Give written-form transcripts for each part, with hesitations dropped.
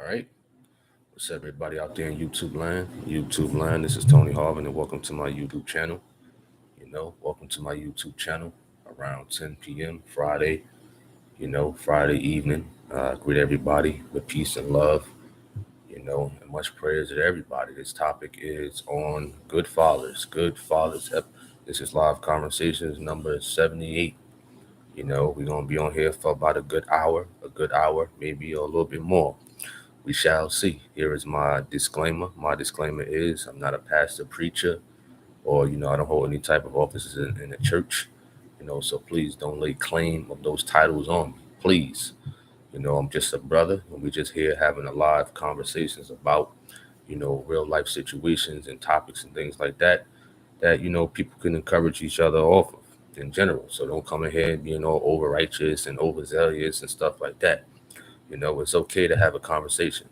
right. What's up, everybody out there in YouTube land? YouTube land. This is Tony Harvin, and welcome to my YouTube channel. Welcome to my YouTube channel around 10 p.m. Friday. Friday evening. Greet everybody with peace and love. And much prayers to everybody. This topic is on good fathers. Good fathers. This is live conversations number 78. We're gonna be on here for about a good hour, maybe a little bit more. We shall see. Here is my disclaimer. My disclaimer is I'm not a pastor, preacher, or, I don't hold any type of offices in the church, so please don't lay claim of those titles on me. Please. I'm just a brother, and we're just here having a live conversations about, real life situations and topics and things like that, people can encourage each other off of in general. So don't come in here being all over righteous and overzealous and stuff like that. It's okay to have a conversation.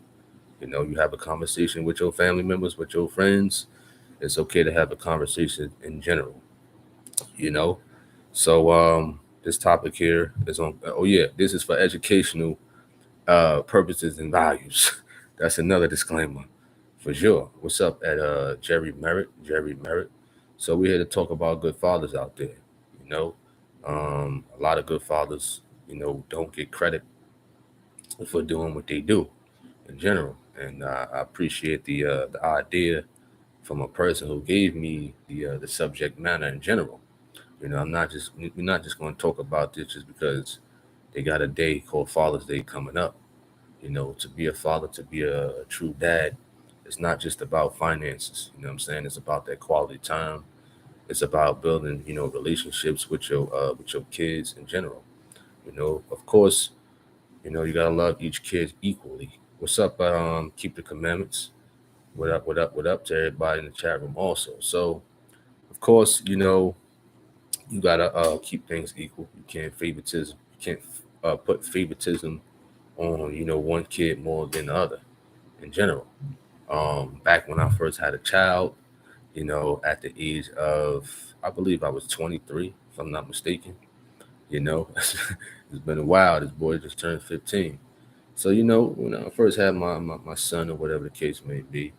You have a conversation with your family members, with your friends. It's okay to have a conversation in general, you know. So this topic here is on. Oh yeah, this is for educational purposes and values. That's another disclaimer, for sure. What's up at Jerry Merritt? Jerry Merritt. So we're here to talk about good fathers out there. You know, a lot of good fathers, don't get credit for doing what they do in general. And I appreciate the idea from a person who gave me the subject matter in general. We're not just going to talk about this just because they got a day called Father's Day coming up. To be a father, to be a true dad, it's not just about finances. You know what I'm saying? It's about that quality time. It's about building, relationships with your kids in general. Of course, you gotta love each kid equally. What's up? Keep the commandments. What up? What up? What up to everybody in the chat room also. So of course, you gotta keep things equal. You can't favoritism. You can't put favoritism on one kid more than the other in general. Back when I first had a child, at the age of, I believe I was 23, if I'm not mistaken. It's been a while. This boy just turned 15. So when I first had my son or whatever the case may be,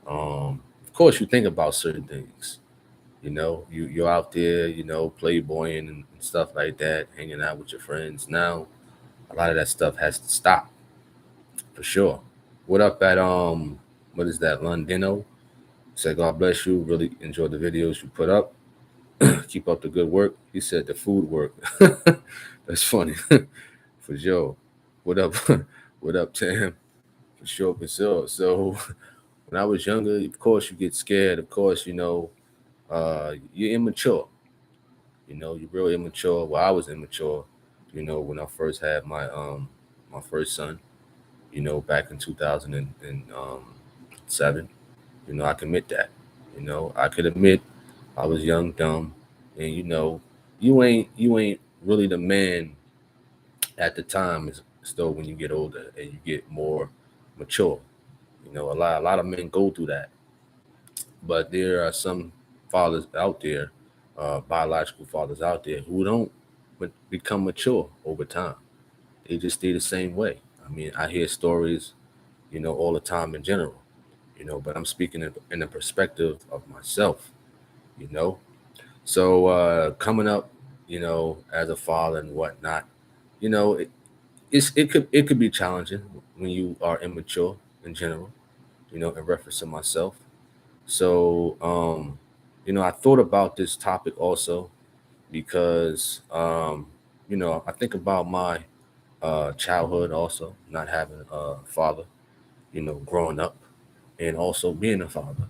of course you think about certain things. You're out there, playboying and stuff like that, hanging out with your friends. Now a lot of that stuff has to stop for sure. What up at what is that, Londino? Said God bless you. Really enjoyed the videos you put up. Keep up the good work. He said the food work. That's funny. For sure. What up? What up, Tam? For sure, for sure. So when I was younger, of course you get scared. Of course, you're immature. You're real immature. Well, I was immature, when I first had my first son, back in 2007. I can admit that. I could admit I was young, dumb, and you ain't really the man at the time. Is still when you get older and you get more mature. A lot of men go through that, but there are some fathers out there, biological fathers out there, who don't become mature over time. They just stay the same way. I mean, I hear stories, all the time in general, but I'm speaking in the perspective of myself, you know. So coming up, as a father and whatnot, you know, it, it could be challenging when you are immature in general, in reference to myself. So I thought about this topic also because I think about my childhood also, not having a father, growing up, and also being a father,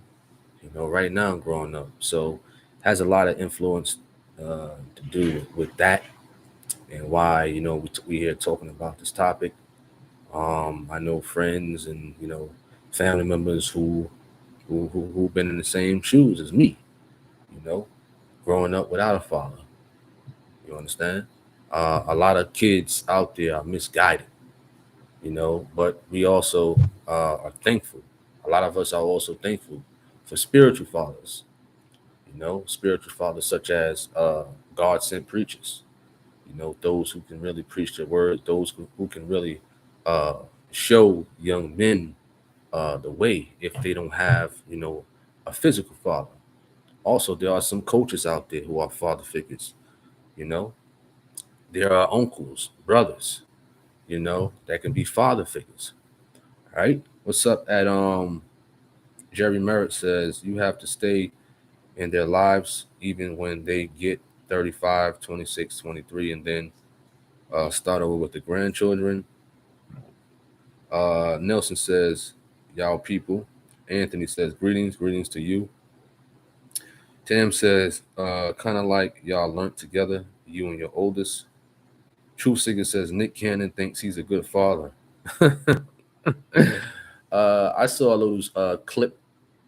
right now growing up. So has a lot of influence to do with that and why, we here talking about this topic. I know friends and, family members who've been in the same shoes as me, you know, growing up without a father. You understand? A lot of kids out there are misguided, but we also are thankful. A lot of us are also thankful for spiritual fathers, spiritual fathers such as God sent preachers, those who can really preach the word, those who can really uh, show young men the way if they don't have, a physical father. Also, there are some coaches out there who are father figures. You know, there are uncles, brothers, that can be father figures. Right? What's up at Jerry Merritt says you have to stay in their lives even when they get 35, 26, 23, and then start over with the grandchildren. Nelson says, y'all people. Anthony says, greetings to you. Tam says, kind of like y'all learned together, you and your oldest. Truth Seeker says, Nick Cannon thinks he's a good father. I saw a little clip.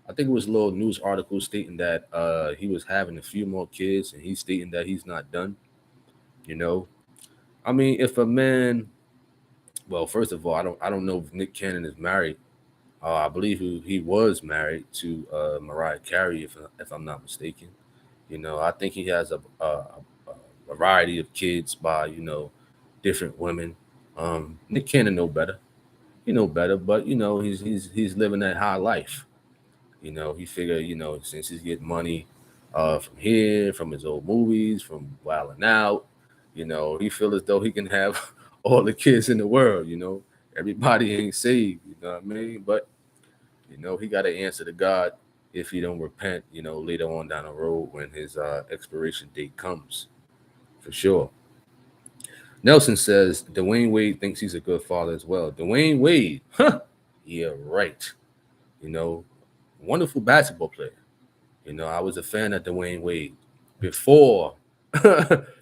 I think it was a little news article stating that he was having a few more kids, and he's stating that he's not done. You know, I mean, if a man, well, first of all, I don't know if Nick Cannon is married. I believe he was married to Mariah Carey, if I'm not mistaken. I think he has a variety of kids by different women. Nick Cannon know better. He know better, but he's living that high life. He figured, since he's getting money from here, from his old movies, from Wildin' Out, he feel as though he can have all the kids in the world. Everybody ain't saved. You know what I mean? But he got to answer to God if he don't repent. Later on down the road when his expiration date comes, for sure. Nelson says Dwayne Wade thinks he's a good father as well. Dwayne Wade, huh? Yeah, right. You know, wonderful basketball player. I was a fan of Dwayne Wade before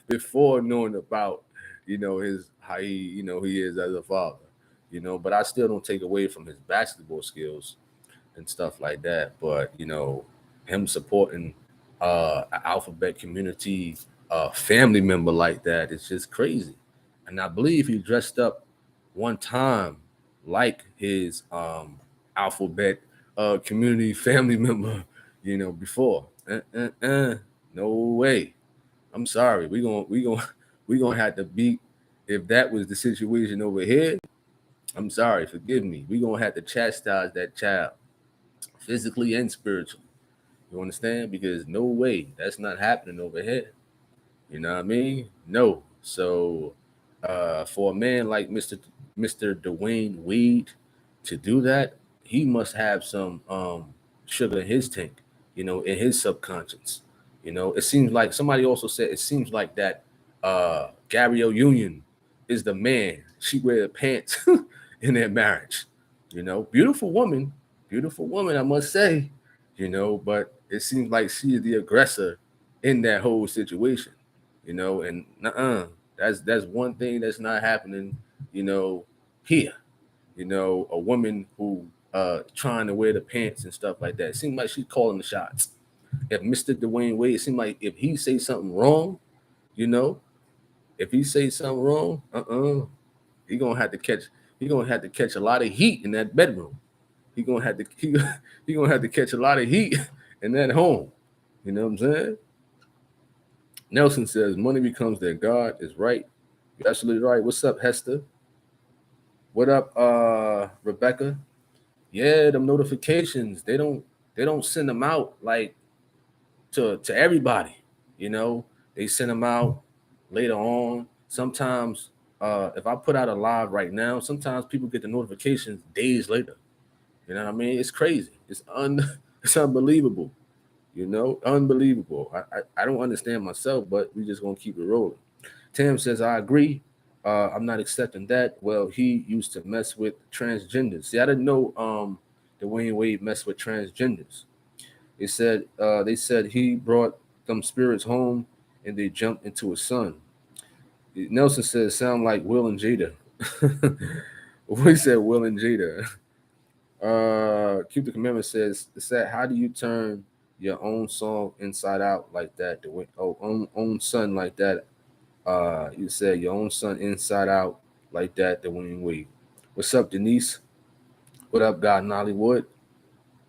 before knowing about his how he is as a father. But I still don't take away from his basketball skills and stuff like that. But him supporting an alphabet community family member like that is just crazy. And I believe he dressed up one time like his alphabet community family member, before. No way. I'm sorry. We gonna have to beat if that was the situation over here. I'm sorry, forgive me. We gonna have to chastise that child physically and spiritually. You understand? Because no way that's not happening over here. You know what I mean? No. So for a man like Mr. Dwayne Wade to do that, he must have some sugar in his tank, in his subconscious. It seems like somebody also said it seems like that Gabrielle Union is the man. She wear pants in their marriage. Beautiful woman, I must say. But it seems like she is the aggressor in that whole situation. And that's one thing that's not happening. Here. A woman who trying to wear the pants and stuff like that. It seems like she's calling the shots. If Mr. Dwayne Wade, it seems like if he say something wrong, you know, if he say something wrong, he gonna have to catch. He gonna have to catch a lot of heat in that bedroom. He gonna have to. He gonna have to catch a lot of heat in that home. You know what I'm saying? Nelson says money becomes their god. Is right. You're absolutely right. What's up, Hester? What up, Rebecca? Yeah, them notifications. They don't send them out like to everybody. You know, they send them out later on. Sometimes, if I put out a live right now, sometimes people get the notifications days later. You know what I mean? It's crazy. It's unbelievable. Unbelievable. I don't understand myself, but we just gonna keep it rolling. Tam says I agree. I'm not accepting that. Well, he used to mess with transgenders. See, I didn't know Dwayne Wade messed with transgenders. They said he brought them spirits home and they jumped into his son. Nelson says sound like Will and Jada. We said Will and Jada. Keep the Commandment says how do you turn your own song inside out like that? Own son like that. You said your own son inside out like that. The winning way. What's up, Denise? What up, God in Hollywood?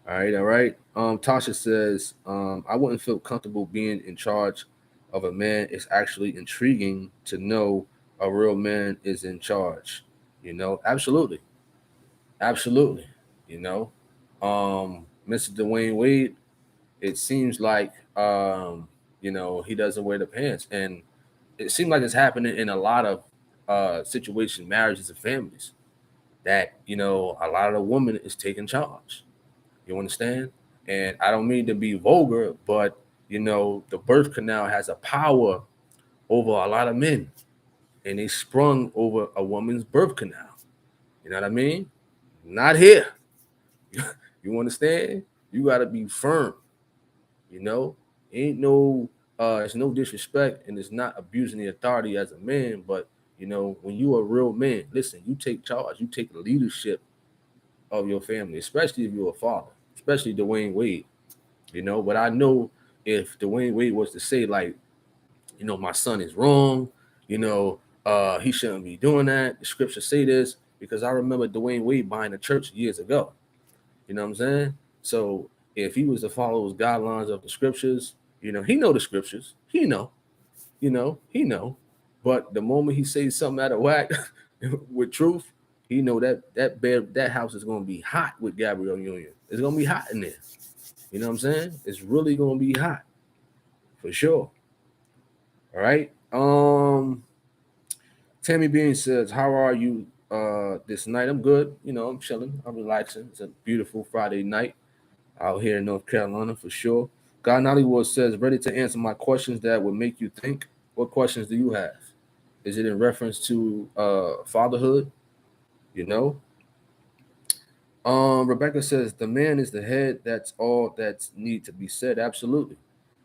All right, all right. Tasha says, I wouldn't feel comfortable being in charge of a man. It's actually intriguing to know a real man is in charge. Absolutely. Absolutely. Mr. Dwayne Wade, it seems like he doesn't wear the pants. And it seems like it's happening in a lot of situations, marriages and families, that, a lot of the woman is taking charge. You understand? And I don't mean to be vulgar, but the birth canal has a power over a lot of men, and they sprung over a woman's birth canal. You know what I mean? Not here. You understand? You got to be firm. You know, ain't no, it's no disrespect, and it's not abusing the authority as a man. But when you a real man, listen, you take charge, you take the leadership of your family, especially if you're a father, especially Dwayne Wade. But I know if Dwayne Wade was to say, like, my son is wrong, he shouldn't be doing that. The scriptures say this, because I remember Dwayne Wade buying a church years ago. You know what I'm saying? So if he was to follow those guidelines of the scriptures, he know the scriptures. He know. But the moment he says something out of whack with truth, he know that house is gonna be hot with Gabrielle Union. It's gonna be hot in there. You know what I'm saying? It's really gonna be hot for sure. All right. Tammy Bean says, "How are you this night?" I'm good. I'm chilling. I'm relaxing. It's a beautiful Friday night out here in North Carolina for sure. God Nollywood says, "Ready to answer my questions that would make you think." What questions do you have? Is it in reference to fatherhood? You know. Rebecca says, "The man is the head. That's all that's need to be said." Absolutely.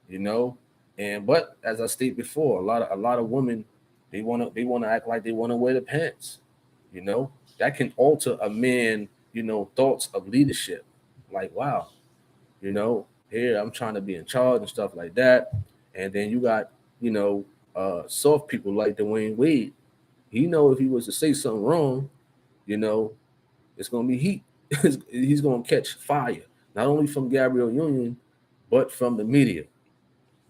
you know. And but as I stated before, a lot of women, they wanna act like they wanna wear the pants. You know, that can alter a man, thoughts of leadership. Like, wow, here I'm trying to be in charge and stuff like that. And then you got, soft people like Dwayne Wade. He know if he was to say something wrong, you know, it's gonna be heat. He's gonna catch fire, not only from Gabrielle Union, but from the media.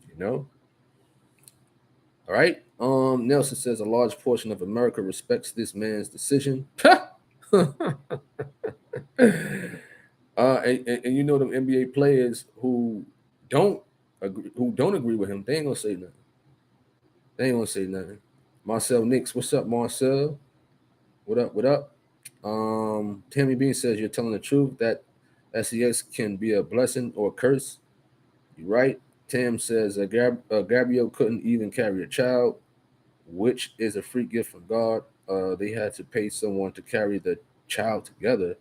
You know. All right. Nelson says a large portion of America respects this man's decision. And them NBA players don't who don't agree with him, they ain't gonna say nothing. They ain't gonna say nothing. Marcel Nix, what's up, Marcel? What up? What up? Tammy Bean says you're telling the truth that SEX can be a blessing or a curse. You're right. Tam says Gabrielle couldn't even carry a child, which is a free gift from God. They had to pay someone to carry the child together,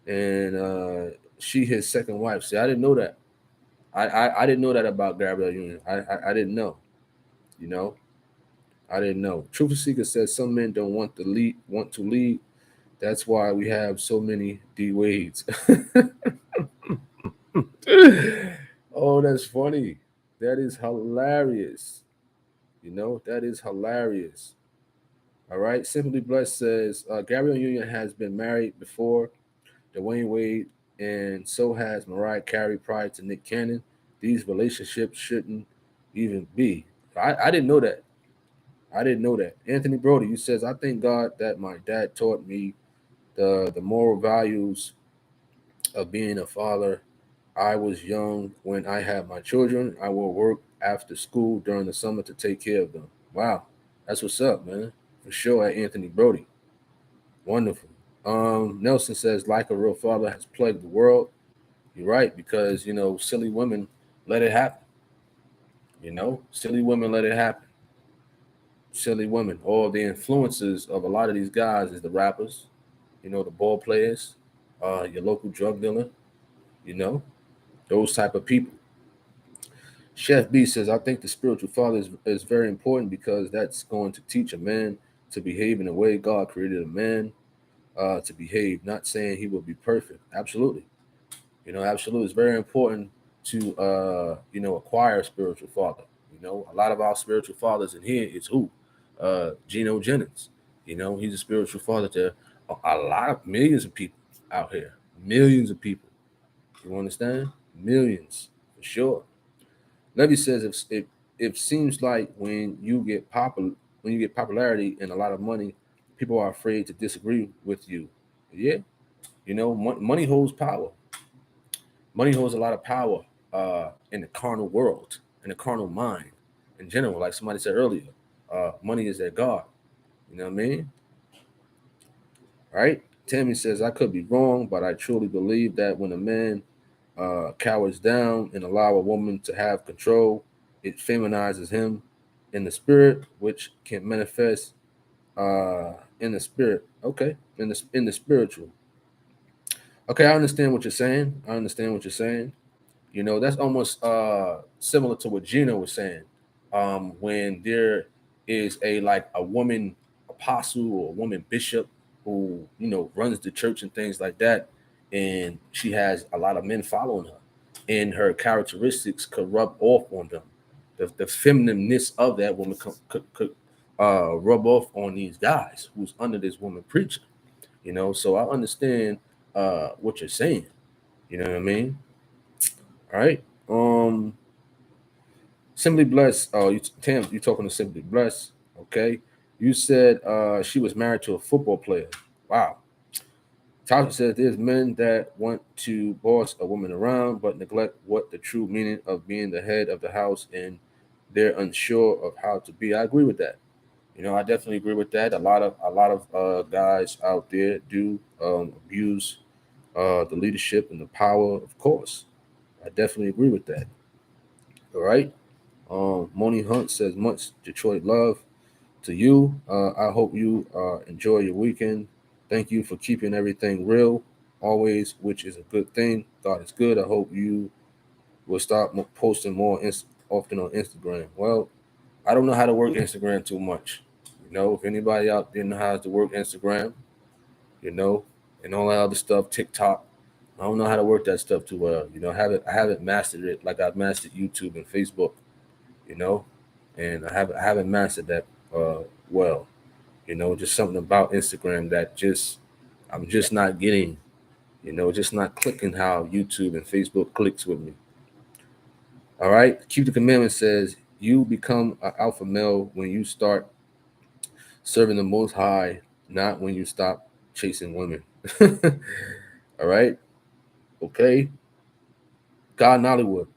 and she his second wife. See, I didn't know that. I didn't know that about Gabrielle Union. I didn't know. You know, I didn't know. Truth Seeker says some men don't want to lead. Want to lead. That's why we have so many D Wades. Oh, that's funny. That is hilarious. That is hilarious. All right. Simply Blessed says Gabrielle Union has been married before Dwayne Wade, and so has Mariah Carey prior to Nick Cannon. These relationships shouldn't even be. I didn't know that. I didn't know that. Anthony Brody, you says, I thank God that my dad taught me the moral values of being a father. I was young when I had my children. I will work after school during the summer to take care of them. Wow. That's what's up, man. For sure at Anthony Brody. Wonderful. Nelson says, like a real father has plagued the world. You're right, because silly women let it happen. Silly women let it happen. Silly women. All the influences of a lot of these guys is the rappers, the ball players, your local drug dealer, you know, those type of people. Chef B says, I think the spiritual father is very important because that's going to teach a man to behave in the way God created a man to behave. Not saying he will be perfect. Absolutely. Absolutely. It's very important to, acquire a spiritual father. A lot of our spiritual fathers in here is who? Geno Jennings. He's a spiritual father to a lot of millions of people out here. Millions of people. You understand? Millions, for sure. Levy says if seems like when you get popularity and a lot of money, people are afraid to disagree with you. Yeah, Money holds power. Money holds a lot of power in the carnal world, in the carnal mind in general. Like somebody said earlier, money is their God. You know what I mean? Right? Tammy says, I could be wrong, but I truly believe that when a man cowers down and allow a woman to have control, it feminizes him in the spirit, which can manifest in the spirit. Okay, in the spiritual. Okay, I understand what you're saying. I understand what you're saying. That's almost similar to what Gina was saying. When there is a woman apostle or a woman bishop who runs the church and things like that, and she has a lot of men following her, and her characteristics could rub off on them. The feminineness of that woman could rub off on these guys who's under this woman preacher. So I understand what you're saying. You know what I mean? All right. Simply Blessed. Oh, Tam, you talking to Simply Blessed? Okay. You said she was married to a football player. Wow. Tasha says there's men that want to boss a woman around but neglect what the true meaning of being the head of the house, and they're unsure of how to be. I agree with that. I definitely agree with that. A lot of guys out there do abuse the leadership and the power, of course. I definitely agree with that. All right. Moni Hunt says, much Detroit love to you. I hope you enjoy your weekend. Thank you for keeping everything real always, which is a good thing. God is good. I hope you will start posting more often on Instagram. Well, I don't know how to work Instagram too much. If anybody out there knows how to work Instagram, you know, and all that other stuff, TikTok, I don't know how to work that stuff too well. I haven't mastered it like I've mastered YouTube and Facebook. You know, and I haven't mastered that well. Just something about Instagram that I'm just not getting. Just not clicking how YouTube and Facebook clicks with me. All right. Keep the commandment says you become an alpha male when you start serving the Most High, not when you stop chasing women. All right. Okay. God Nollywood.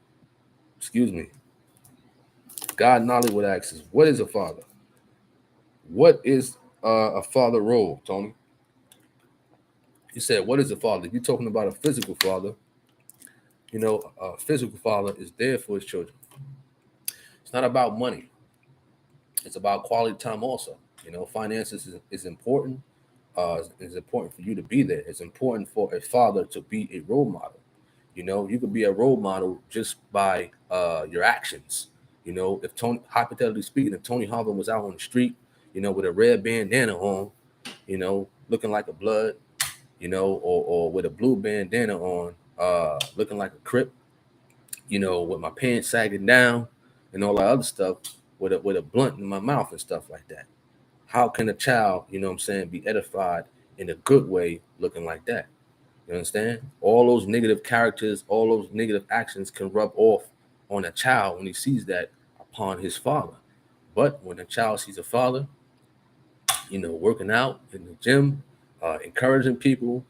Excuse me. God Nollywood asks, what is a father? What is a father role, Tony? You said, what is a father? If you're talking about a physical father, a physical father is there for his children. It's not about money. It's about quality time also. Finances is important. It's important for you to be there. It's important for a father to be a role model. You could be a role model just by your actions. If hypothetically speaking, if Tony Harvin was out on the street, with a red bandana on, looking like a blood, or with a blue bandana on, looking like a crip, with my pants sagging down and all that other stuff, with a blunt in my mouth and stuff like that. How can a child, be edified in a good way looking like that? You understand? All those negative characters, all those negative actions can rub off on a child when he sees that upon his father. But when a child sees a father, working out in the gym, encouraging people,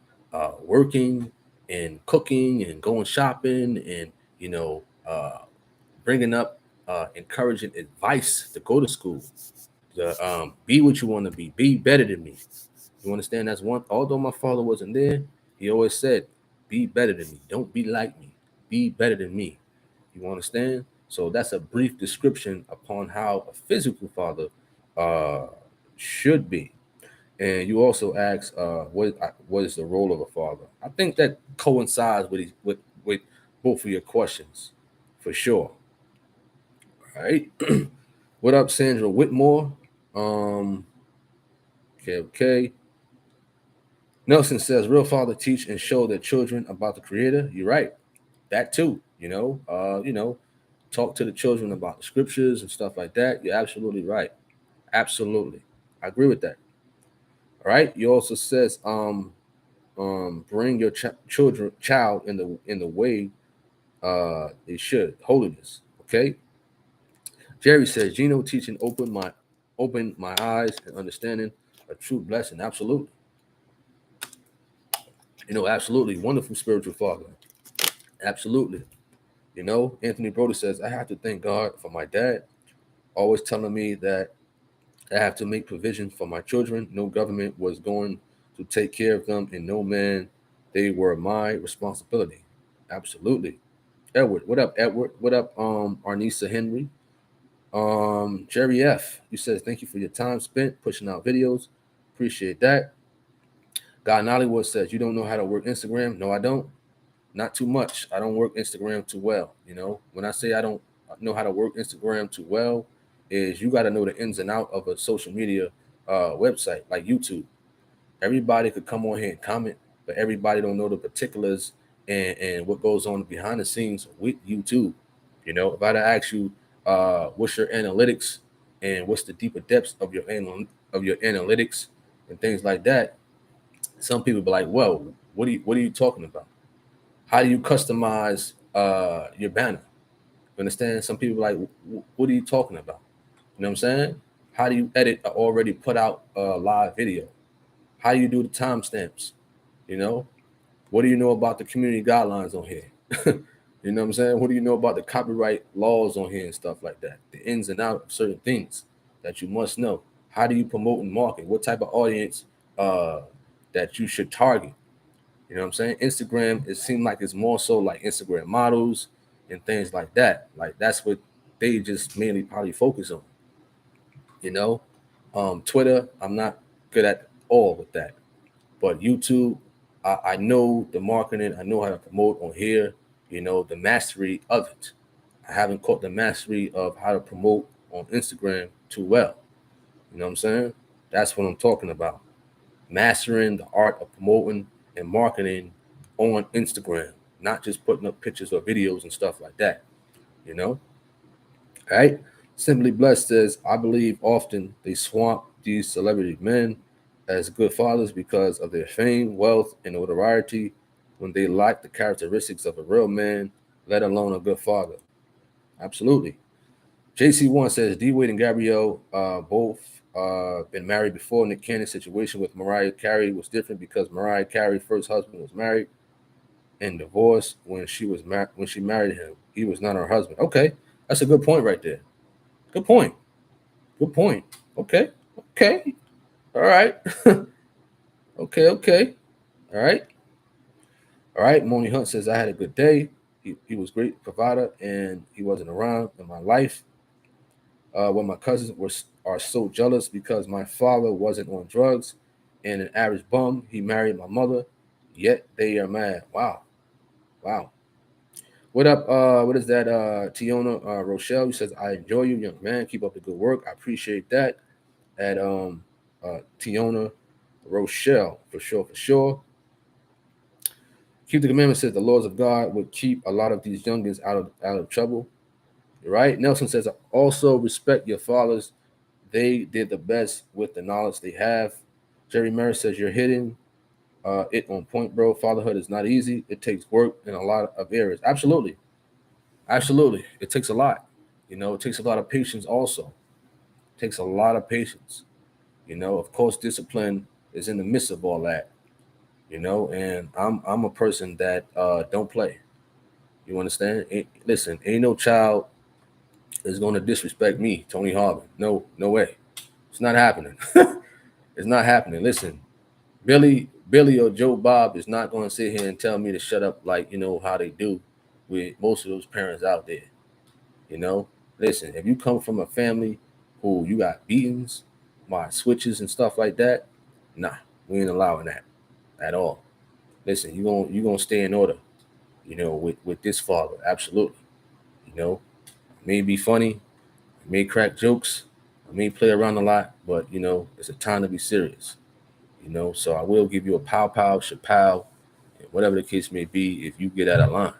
working and cooking and going shopping and, bringing up encouraging advice to go to school, to be what you want to be better than me. You understand? That's one. Although my father wasn't there, he always said, be better than me. Don't be like me. Be better than me. You understand? So that's a brief description upon how a physical father uh, should be. And you also ask, what is the role of a father? I think that coincides with both of your questions, for sure. All right. What up, Sandra Whitmore? Okay. Nelson says, real father teach and show their children about the creator. You're right. That too, talk to the children about the scriptures and stuff like that. You're absolutely right. Absolutely. I agree with that. All right. You also says, bring your child in the way they should. Holiness. Okay. Jerry says, Gino teaching open my eyes and understanding a true blessing. Absolutely. Absolutely wonderful spiritual father. Absolutely. Anthony Brody says, I have to thank God for my dad, always telling me that I have to make provision for my children. No government was going to take care of them, and no man, they were my responsibility. Absolutely. Edward, what up, Edward? What up, Arnisa Henry? Jerry F. You says thank you for your time spent pushing out videos. Appreciate that. Guy Nollywood says you don't know how to work Instagram. No, I don't. Not too much. I don't work Instagram too well. When I say I don't know how to work Instagram too well, is you got to know the ins and out of a social media website like YouTube. Everybody could come on here and comment, but everybody don't know the particulars and what goes on behind the scenes with YouTube. If I had to ask you, what's your analytics and what's the deeper depths of your analytics and things like that, some people be like, "Well, what are you talking about? How do you customize your banner?" You understand? Some people are like, "What are you talking about?" You know what I'm saying? How do you edit a already put out a live video? How do you do the timestamps? You know, what do you know about the community guidelines on here? You know what I'm saying? What do you know about the copyright laws on here and stuff like that? The ins and outs of certain things that you must know. How do you promote and market? What type of audience that you should target? You know what I'm saying? Instagram, it seemed like it's more so like Instagram models and things like that. Like that's what they just mainly probably focus on. You know, Twitter, I'm not good at all with that. But YouTube, I know the marketing, I know how to promote on here, the mastery of it. I haven't caught the mastery of how to promote on Instagram too well. You know what I'm saying? That's what I'm talking about. Mastering the art of promoting and marketing on Instagram, not just putting up pictures or videos and stuff like that. You know? Right? Simply Blessed says, I believe often they swamp these celebrity men as good fathers because of their fame, wealth, and notoriety when they lack the characteristics of a real man, let alone a good father. Absolutely. JC1 says D Wade and Gabrielle both been married before. Nick Cannon's situation with Mariah Carey was different because Mariah Carey's first husband was married and divorced when she married him. He was not her husband. Okay, that's a good point right there. Good point. Good point. Okay. Okay. All right. Okay. Okay. All right. All right. Moni Hunt says I had a good day. He was great provider and he wasn't around in my life. When my cousins are so jealous because my father wasn't on drugs and an average bum. He married my mother, yet they are mad. Wow. Wow. What up? What is that? Tiona Rochelle. He says, I enjoy you, young man. Keep up the good work. I appreciate that. At Tiona Rochelle, for sure, for sure. Keep the commandments says the laws of God would keep a lot of these youngins out of trouble. Right? Nelson says, also respect your fathers. They did the best with the knowledge they have. Jerry Merritt says you're hitting it on point, bro. Fatherhood is not easy. It takes work in a lot of areas. Absolutely. Absolutely. It takes a lot. It takes a lot of patience also. It takes a lot of patience. Of course, discipline is in the midst of all that. And I'm a person that don't play. You understand? Listen, ain't no child is going to disrespect me, Tony Harvin. No, no way. It's not happening. It's not happening. Listen, Billy or Joe Bob is not going to sit here and tell me to shut up like how they do with most of those parents out there. You know, listen, if you come from a family who you got beatings, my switches and stuff like that, nah, we ain't allowing that at all. Listen, you gonna stay in order, with this father, absolutely. I may be funny, I may crack jokes, I may play around a lot, but it's a time to be serious. So I will give you a pow pow, chapow, whatever the case may be, if you get out of line.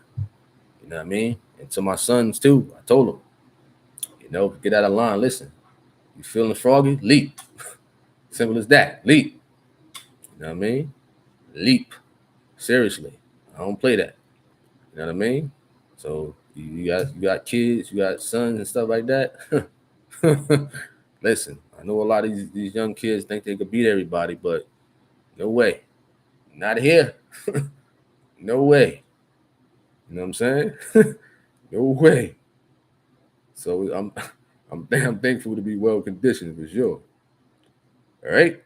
You know what I mean? And to my sons too, I told them, get out of line. Listen, you feeling froggy? Leap. Simple as that. Leap. You know what I mean? Leap. Seriously. I don't play that. You know what I mean? So you got kids, you got sons and stuff like that. Listen, I know a lot of these young kids think they could beat everybody, but no way. Not here. No way. You know what I'm saying? No way. So I'm damn thankful to be well conditioned for sure. All right.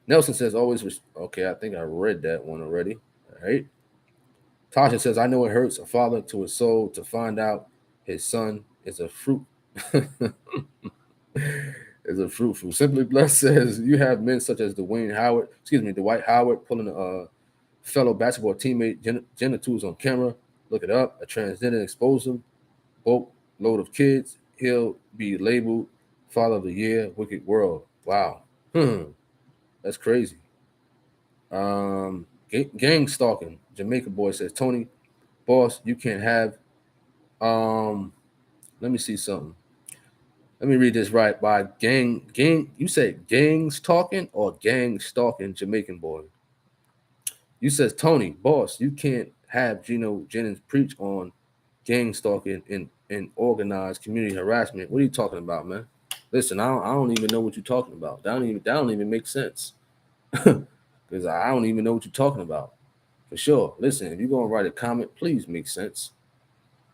Nelson says always. Okay, I think I read that one already. All right. Tasha says I know it hurts a father to his soul to find out his son is a fruit. Is a fruitful. Simply Blessed says you have men such as Dwight Howard pulling a fellow basketball teammate genitals on camera. Look it up. A transgender expose him. Boat load of kids. He'll be labeled Father of the Year. Wicked world. Wow. That's crazy. Gang stalking. Jamaica boy says Tony, boss, you can't have. Let me see something. Let me read this right. By gang. You said gangs talking or gang stalking Jamaican boy. You says Tony, boss, you can't have Gino Jennings preach on gang stalking and organized community harassment. What are you talking about, man? Listen, I don't even know what you're talking about. That don't even make sense. Because I don't even know what you're talking about. For sure. Listen, if you're gonna write a comment, please make sense.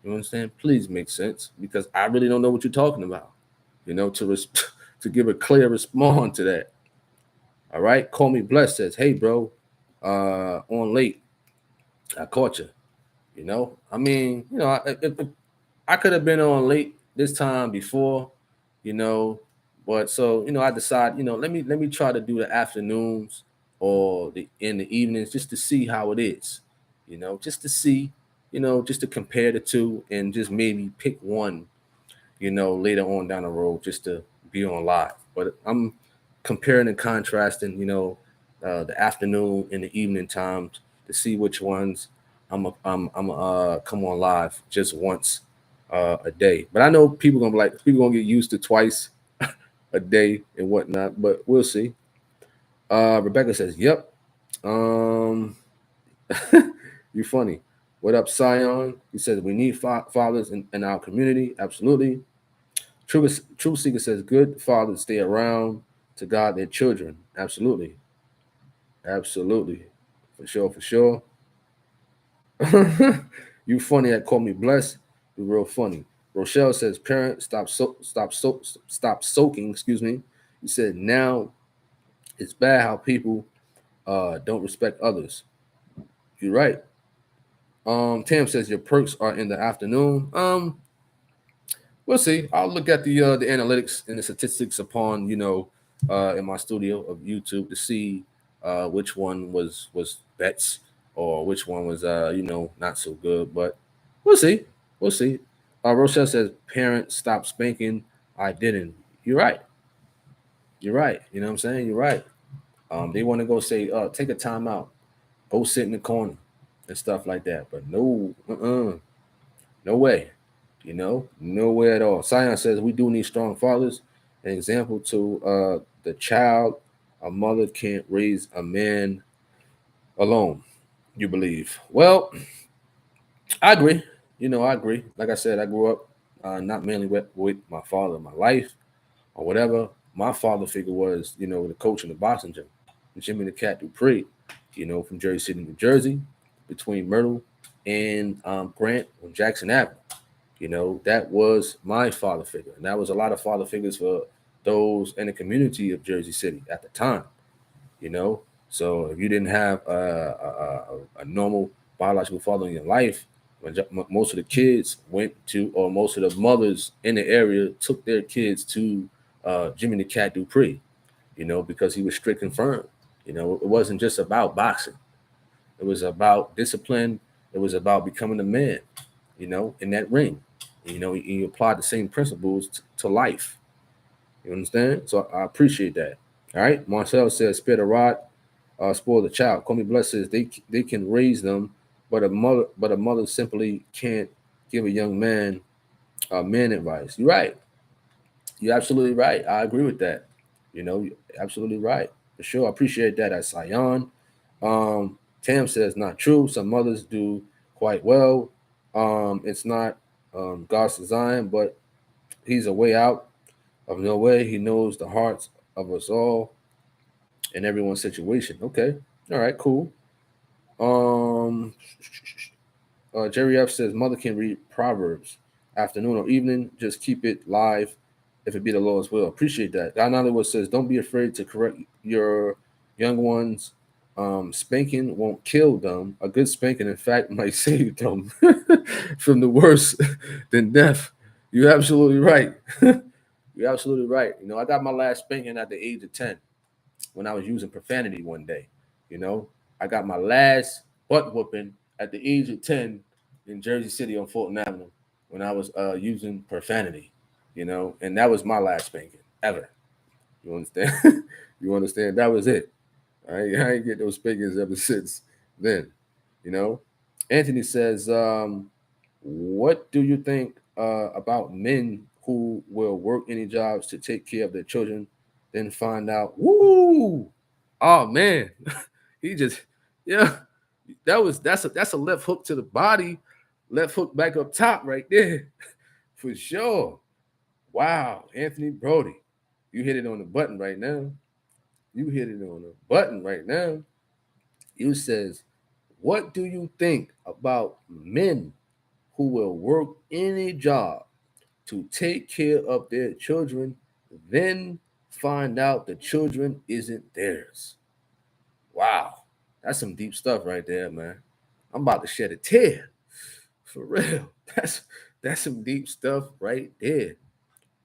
You understand? Please make sense. Because I really don't know what you're talking about. To give a clear response to that. All right. Call me blessed says, hey bro, on late. I caught you. I mean, I could have been on late this time before, you know, but so I decide, let me try to do the afternoons or the in the evenings just to see how it is, just to see, just to compare the two and just maybe pick one, later on down the road just to be on live. But I'm comparing and contrasting, the afternoon and the evening times to see which ones I'm come on live just once a day. But I know people gonna get used to twice a day and whatnot, but we'll see. Rebecca says, "Yep, um, you funny. What up, Sion?" He says, "We need fathers in our community. Absolutely." Truth Seeker says, "Good fathers stay around to guide their children. Absolutely, absolutely, for sure, for sure." You funny at call me blessed. You real funny. Rochelle says, "Parent, stop soaking." Excuse me. You said now it's bad how people don't respect others. You're right. Tam says your perks are in the afternoon. We'll see. I'll look at the analytics and the statistics upon in my studio of YouTube to see which one was bets or which one was not so good. But we'll see. We'll see. Rochelle says, "Parent, stop spanking." I didn't. You're right. You're right. You know what I'm saying? You're right. They want to go say, take a time out, go sit in the corner and stuff like that. But no, no way. No way at all. Sion says we do need strong fathers. An example to the child, a mother can't raise a man alone. You believe? Well, I agree. I agree. Like I said, I grew up not mainly with my father in my life or whatever. My father figure was, the coach in the boxing gym, Jimmy the Cat Dupree, from Jersey City, New Jersey, between Myrtle and Grant on Jackson Avenue. That was my father figure. And that was a lot of father figures for those in the community of Jersey City at the time, you know. So if you didn't have a normal biological father in your life, most of the kids went to, or most of the mothers in the area took their kids to Jimmy the Cat Dupree, because he was strict and firm. It wasn't just about boxing. It was about discipline. It was about becoming a man, in that ring. You apply the same principles to life. You understand? So I appreciate that. All right. Marcel says, "Spare the rod, spoil the child." Call me blessed says they can raise them, but a mother simply can't give a young man man advice. You're right. You're absolutely right. I agree with that. You're absolutely right. For sure. I appreciate that. That's Sion. Tam says not true. Some mothers do quite well. It's not God's design, but He's a way out of no way. He knows the hearts of us all. in everyone's situation. Okay. All right, cool. Um Jerry F says mother can read Proverbs afternoon or evening. Just keep it live if it be the Lord's will. Appreciate that. God Hollywood says don't be afraid to correct your young ones. Spanking won't kill them. A good spanking, in fact, might save them from the worst than death. You're absolutely right. You're absolutely right. You know, I got my last spanking at the age of 10 when I was using profanity one day. You know, I got my last butt whooping at the age of 10 in Jersey City on Fulton Avenue when I was using profanity, you know, and that was my last spanking ever. You understand? You understand? That was it. I ain't get those spankings ever since then, you know. Anthony says, what do you think about men who will work any jobs to take care of their children, then find out, woo, oh man, he just, yeah, that's a left hook to the body, left hook back up top right there, for sure. Wow, Anthony Brody, you hit it on the button right now. You hit it on the button right now. You says, what do you think about men who will work any job to take care of their children, then find out the children isn't theirs? Wow, that's some deep stuff right there, man. I'm about to shed a tear for real. That's some deep stuff right there,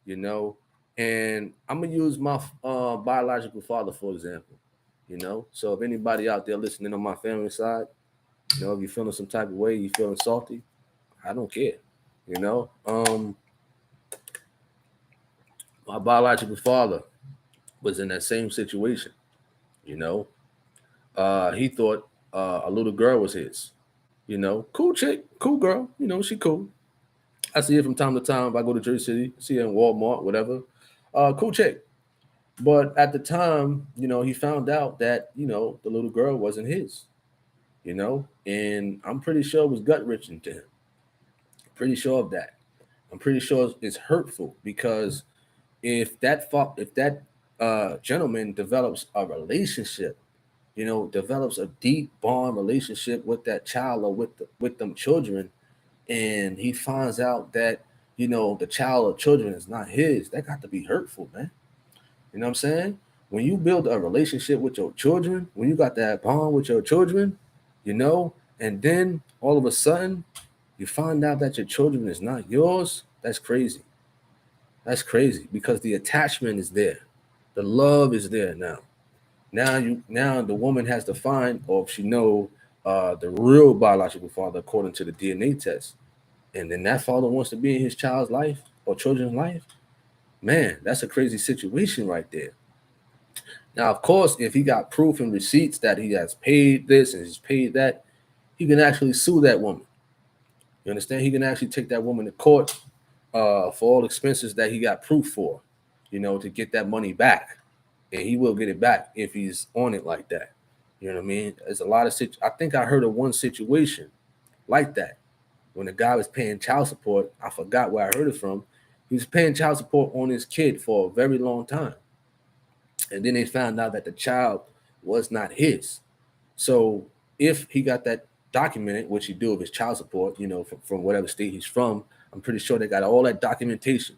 you know. And I'm gonna use my biological father for example, you know. So if anybody out there listening on my family side, you know, if you're feeling some type of way, you feeling salty, I don't care, you know. My biological father was in that same situation, you know. He thought a little girl was his, you know, cool chick, cool girl, you know, she cool. I see her from time to time. If I go to Jersey City, see her in Walmart, whatever. Cool chick. But at the time, you know, he found out that, you know, the little girl wasn't his, you know, and I'm pretty sure it was gut wrenching to him. Pretty sure of that. I'm pretty sure it's hurtful because if that gentleman develops a relationship, you know, develops a deep bond relationship with that child or with them children, and he finds out that, you know, the child or children is not his, that got to be hurtful, man. You know what I'm saying? When you build a relationship with your children, when you got that bond with your children, you know, and then all of a sudden you find out that your children is not yours, that's crazy. That's crazy because the attachment is there. The love is there now. Now the woman has to find, or if she know the real biological father according to the DNA test, and then that father wants to be in his child's life or children's life, man, that's a crazy situation right there. Now, of course, if he got proof and receipts that he has paid this and he's paid that, he can actually sue that woman. You understand? He can actually take that woman to court for all expenses that he got proof for, you know, to get that money back. And he will get it back if he's on it like that. You know what I mean? There's a lot of I think I heard of one situation like that when the guy was paying child support. I forgot where I heard it from. He was paying child support on his kid for a very long time, and then they found out that the child was not his. So if he got that documented, which he do of his child support, you know, from whatever state he's from, I'm pretty sure they got all that documentation.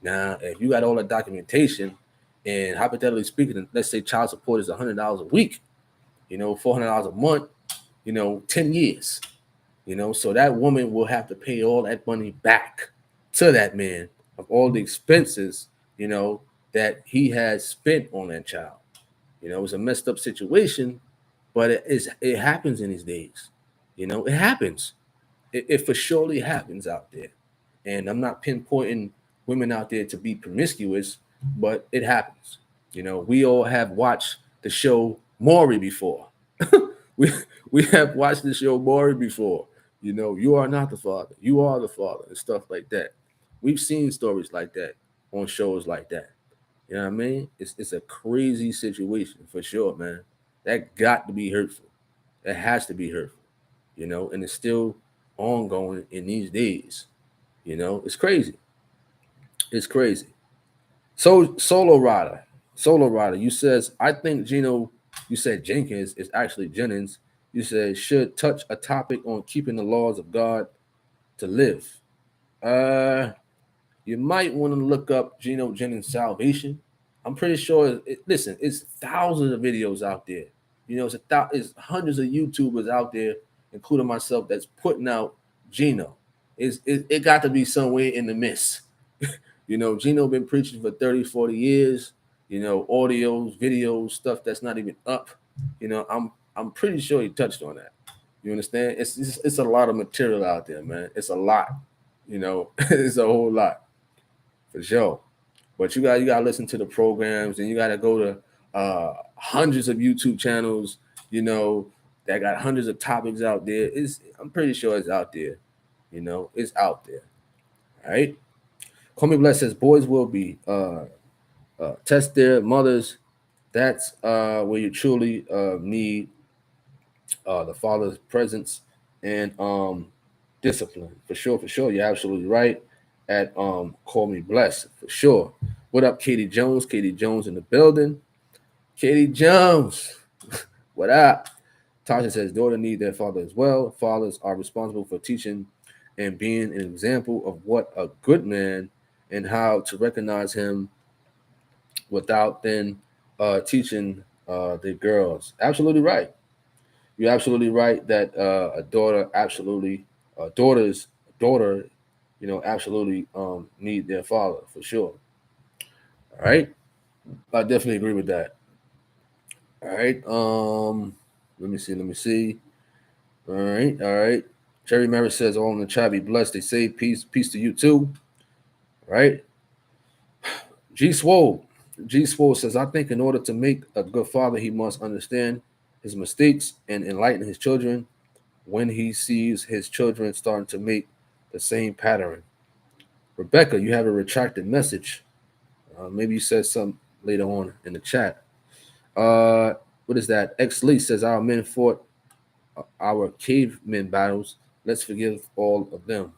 Now, if you got all that documentation, and hypothetically speaking, let's say child support is $100 a week, you know, $400 a month, you know, 10 years, you know, so that woman will have to pay all that money back to that man of all the expenses, you know, that he has spent on that child. You know, it's a messed up situation, but it happens in these days. You know, it happens. It for surely happens out there. And I'm not pinpointing women out there to be promiscuous, but it happens. You know, we all have watched the show Maury before. we we have watched the show Maury before. You know, you are not the father. You are the father and stuff like that. We've seen stories like that on shows like that. You know what I mean? It's a crazy situation for sure, man. That got to be hurtful. That has to be hurtful. You know, and it's still ongoing in these days. You know, it's crazy. It's crazy. So solo rider, you says I think Gino You said Jenkins, it's actually Jennings. You said should touch a topic on keeping the laws of God to live. Uh, you might want to look up Geno Jennings' salvation. I'm pretty sure. Listen, it's thousands of videos out there. It's hundreds of YouTubers out there, including myself, that's putting out Geno. It got to be somewhere in the midst. Geno been preaching for 30, 40 years. Audios, videos, stuff that's not even up. I'm pretty sure he touched on that. You understand? It's a lot of material out there, man. It's a lot. It's a whole lot for sure. But you gotta listen to the programs, and you gotta go to hundreds of YouTube channels. That got hundreds of topics out there. I'm pretty sure it's out there. It's out there. All right. Call Me Bless says boys will be test their mothers. That's where you truly need the father's presence and discipline. For sure, for sure. You're absolutely right. At Call Me Bless, for sure. What up, Katie Jones? Katie Jones in the building. Katie Jones, what up? Tasha says daughter need their father as well. Fathers are responsible for teaching and being an example of what a good man and how to recognize him without then teaching the girls. Absolutely right. You're absolutely right that a daughter absolutely daughter's daughter, absolutely need their father for sure. All right. I definitely agree with that. All right. Let me see. Let me see. All right. All right. Jerry Merritt says, all in the chat be blessed. They say peace. Peace to you too. All right. G Swole. G Swole says, I think in order to make a good father, he must understand his mistakes and enlighten his children when he sees his children starting to make the same pattern. Rebecca, you have a retracted message. Maybe you said something later on in the chat. What is that? X Lee says our men fought our cavemen battles. Let's forgive all of them.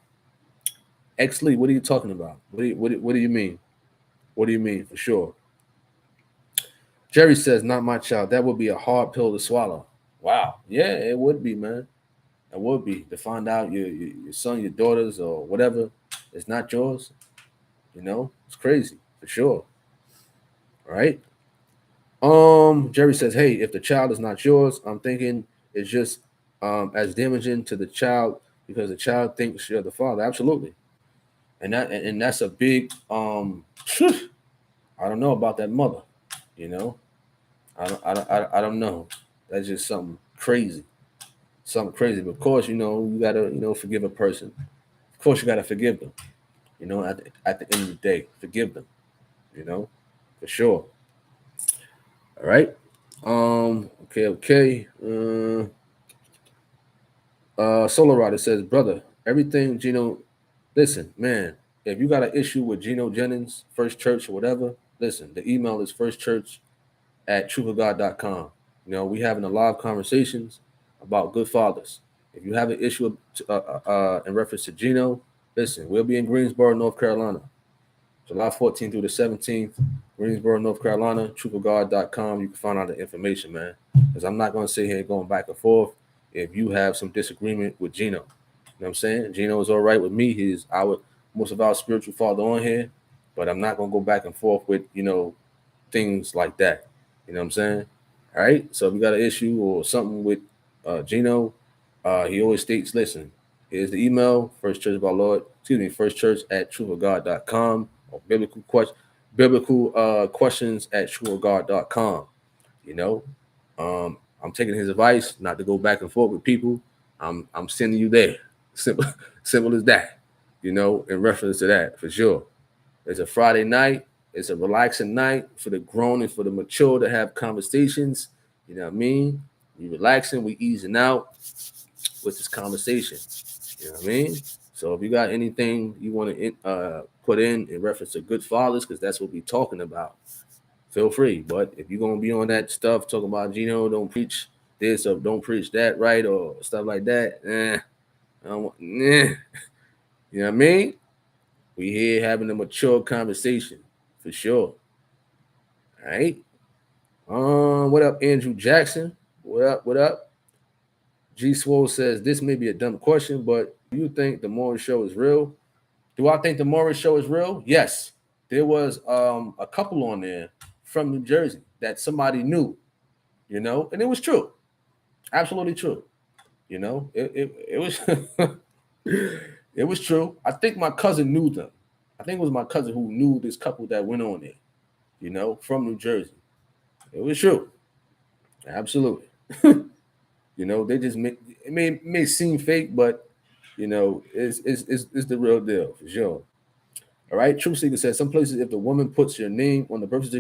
X Lee, what are you talking about? What do you mean? What do you mean for sure? Jerry says, not my child. That would be a hard pill to swallow. Wow. Yeah, it would be, man. It would be to find out your son, your daughters, or whatever is not yours. It's crazy for sure. All right. Jerry says, hey, if the child is not yours, I'm thinking it's just as damaging to the child because the child thinks you're the father. Absolutely. And that's a big I don't know about that mother, you know. I don't know. That's just something crazy. Something crazy. But of course, you gotta, forgive a person. Of course you gotta forgive them. At the end of the day, forgive them, for sure. All right. Okay. Solar Rider says, brother, everything Geno, listen, man, if you got an issue with Geno Jennings, First Church or whatever, listen, the email is firstchurch@truthofgod.com. We having a live conversations about good fathers. If you have an issue in reference to Geno, listen, we'll be in Greensboro, North Carolina, July 14th through the 17th, Greensboro, North Carolina, truthofgod.com. You can find out the information, man. Because I'm not going to sit here going back and forth if you have some disagreement with Geno. You know what I'm saying? Geno is all right with me. He's most of our spiritual father on here, but I'm not going to go back and forth with, things like that. You know what I'm saying? All right. So if you got an issue or something with Geno, he always states, listen, here's the email, First Church of our Lord, firstchurch@truthofgod.com, or biblical questions at truthofgod.com. You know, I'm taking his advice not to go back and forth with people. I'm sending you there. Simple as that. In reference to that, for sure. It's a Friday night. It's a relaxing night for the grown and for the mature to have conversations. You know what I mean? We relaxing, we easing out with this conversation. You know what I mean? So if you got anything you want to put in reference to good fathers, because that's what we're talking about, feel free. But if you're going to be on that stuff, talking about Geno, don't preach this or don't preach that, right? Or stuff like that, I don't want, you know what I mean? We here having a mature conversation, for sure. All right? What up, Andrew Jackson? What up? What up? G Swole says this may be a dumb question, but do you think the Morris show is real? Do I think the Morris show is real? Yes. There was a couple on there from New Jersey that somebody knew, and it was true. Absolutely true. It was it was true. I think my cousin knew them. I think it was my cousin who knew this couple that went on there, from New Jersey. It was true. Absolutely. They just may seem fake, but it's the real deal for sure. All right. Truth Seeker says some places if the woman puts your name on the birth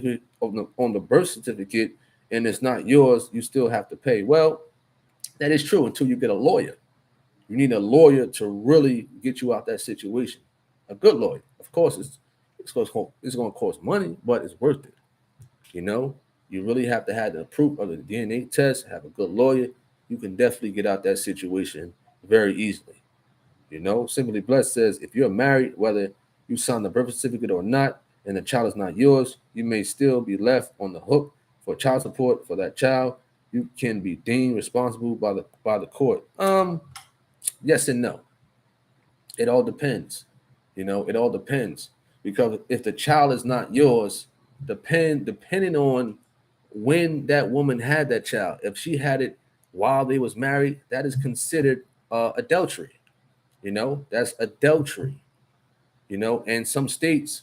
certificate and it's not yours, you still have to pay. Well, that is true until you get a lawyer. You need a lawyer to really get you out that situation. A good lawyer, of course, it's going to cost money, but it's worth it. You really have to have the proof of the DNA test. Have a good lawyer. You can definitely get out that situation very easily. Simply Blessed says if you're married, whether you sign the birth certificate or not, and the child is not yours, you may still be left on the hook for child support for that child. You can be deemed responsible by the court. Yes and no. It all depends. It all depends because if the child is not yours, depending on when that woman had that child, if she had it while they was married, that is considered adultery. That's adultery. And some states,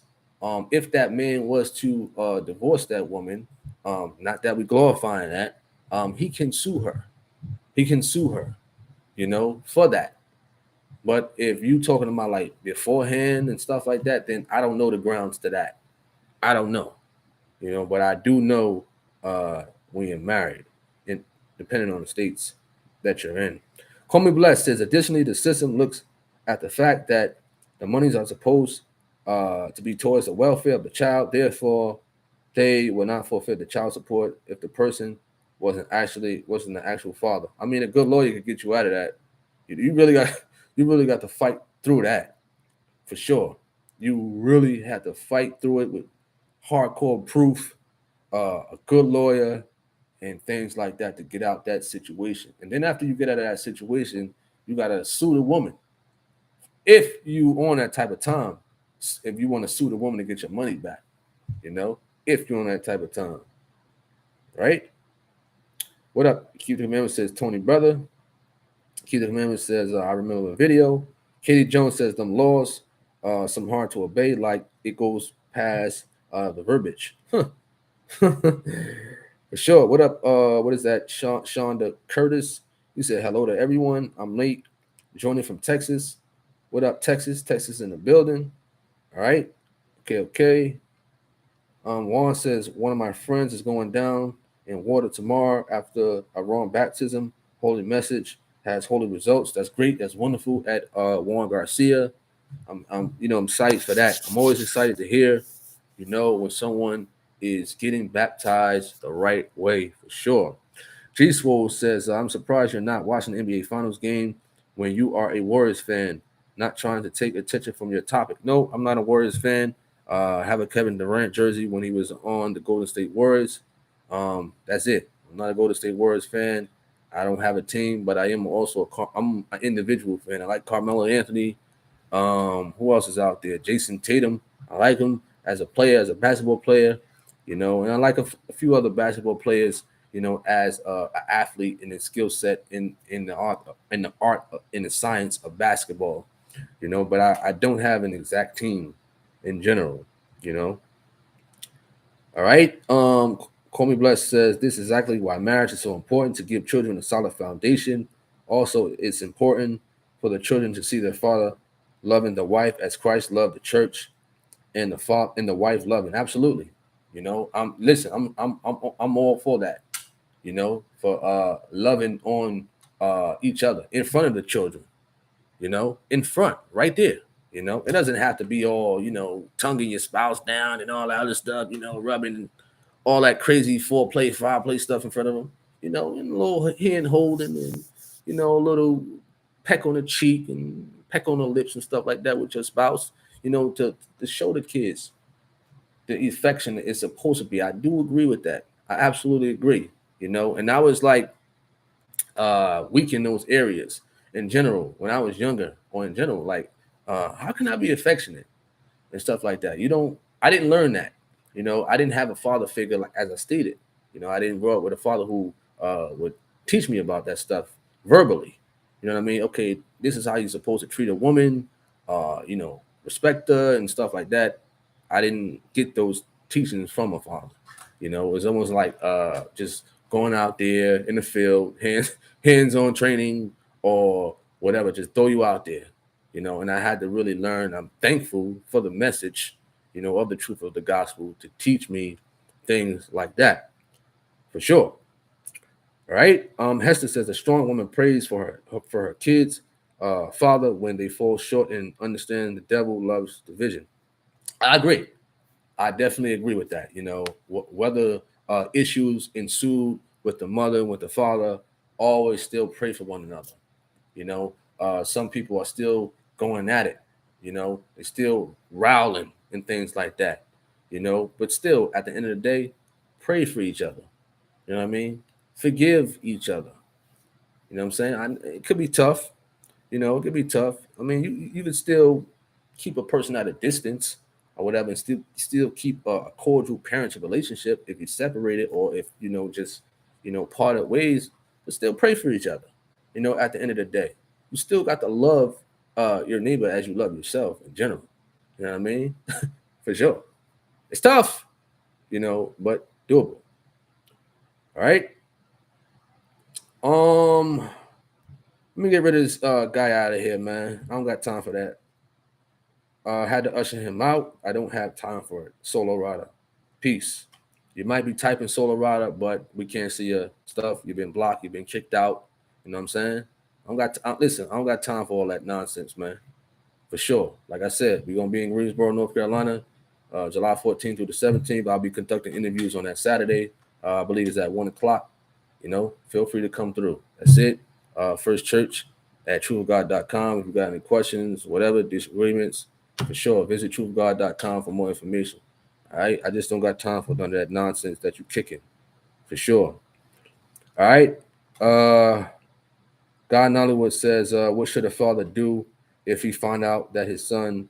if that man was to divorce that woman, not that we glorifying that, he can sue her. He can sue her, for that. But if you talking about like beforehand and stuff like that, then I don't know the grounds to that. I don't know, but I do know when you're married, and depending on the states that you're in. Call Me Blessed says, additionally, the system looks at the fact that the monies are supposed to be towards the welfare of the child. Therefore, they will not forfeit the child support if the person wasn't the actual father. I mean, a good lawyer could get you out of that. You really got to fight through that for sure. You really have to fight through it with hardcore proof, a good lawyer, and things like that to get out that situation. And then after you get out of that situation, you gotta sue the woman. If you on that type of time, if you want to sue the woman to get your money back, if you're on that type of time, right? What up? Keep the Commandment says Tony brother. Keep the Commandment says I remember the video. Katie Jones says them laws, some hard to obey, like it goes past the verbiage. For sure. What up? What is that? Shonda Curtis. You said hello to everyone. I'm late. Joining from Texas. What up, Texas? Texas in the building. All right. Okay. Juan says one of my friends is going down in water tomorrow after a wrong baptism. Holy message has holy results. That's great. That's wonderful. At Juan Garcia. I'm excited for that. I'm always excited to hear, when someone is getting baptized the right way for sure. G Swole says, I'm surprised you're not watching the NBA Finals game when you are a Warriors fan, not trying to take attention from your topic. No, I'm not a Warriors fan. I have a Kevin Durant jersey when he was on the Golden State Warriors. That's it. I'm not a Golden State Warriors fan. I don't have a team, but I am also I'm an individual fan. I like Carmelo Anthony. Who else is out there? Jason Tatum. I like him as a player, as a basketball player, and I like a few other basketball players, as an athlete in his skill set in the art in the science of basketball, But I don't have an exact team in general, All right. Call Me Blessed says this is exactly why marriage is so important to give children a solid foundation. Also, it's important for the children to see their father loving the wife as Christ loved the church, and the father and the wife loving. Absolutely. I'm all for that. For loving on each other in front of the children. In front, right there. It doesn't have to be all tonguing your spouse down and all that other stuff. Rubbing all that crazy foreplay, fireplay stuff in front of them. And a little hand holding and a little peck on the cheek and peck on the lips and stuff like that with your spouse. To show the kids the affection it's supposed to be. I do agree with that. I absolutely agree. And I was like weak in those areas in general when I was younger, or in general, like how can I be affectionate and stuff like that? I didn't learn that. I didn't have a father figure, like as I stated. I didn't grow up with a father who would teach me about that stuff verbally. You know what I mean? Okay, this is how you're supposed to treat a woman, respect her and stuff like that. I didn't get those teachings from a father. It was almost like just going out there in the field, hands-on training or whatever, just throw you out there. And I had to really learn. I'm thankful for the message, of the truth of the gospel to teach me things like that, for sure. All right. Hester says a strong woman prays for her kids, father, when they fall short and understand the devil loves division. I agree. I definitely agree with that. Whether issues ensue with the mother, with the father, always still pray for one another. Some people are still going at it. They're still rowling and things like that. But still, at the end of the day, pray for each other. You know what I mean? Forgive each other. You know what I'm saying? It could be tough. It could be tough. I mean, you could still keep a person at a distance or whatever, and still keep a cordial parental relationship if you're separated, or if just parted ways, but still pray for each other. At the end of the day, you still got to love your neighbor as you love yourself in general. You know what I mean? For sure. It's tough, but doable. All right. Let me get rid of this guy out of here, man. I don't got time for that. Had to usher him out. I don't have time for it. Solo Rider. Peace. You might be typing Solo Rider, but we can't see your stuff. You've been blocked. You've been kicked out. You know what I'm saying? Listen, I don't got time for all that nonsense, man. For sure. Like I said, we're going to be in Greensboro, North Carolina, July 14th through the 17th. I'll be conducting interviews on that Saturday. I believe it's at 1 o'clock. Feel free to come through. That's it. First Church at truthofgod.com. If you got any questions, whatever, disagreements, for sure, visit truthofgod.com for more information. All right. I just don't got time for none of that nonsense that you kicking. For sure. All right. God Nollywood says, what should a father do if he find out that his son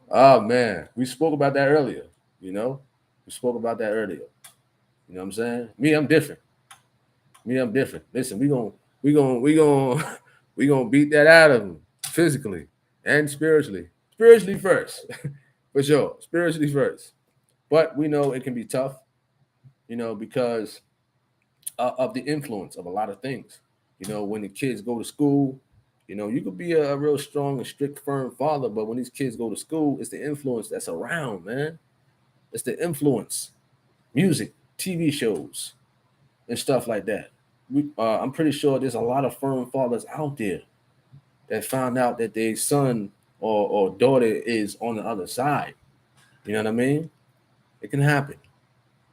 oh man, we spoke about that earlier. We spoke about that earlier. You know what I'm saying? I'm different. I'm different. Listen, we gonna beat that out of him physically and spiritually. Spiritually first, for sure. Spiritually first, but we know it can be tough. Because of the influence of a lot of things. When the kids go to school, you could be a real strong and strict, firm father, but when these kids go to school, it's the influence that's around, man. It's the influence, music, TV shows, and stuff like that. I'm pretty sure there's a lot of firm fathers out there that found out that their son or daughter is on the other side. You know what I mean? It can happen.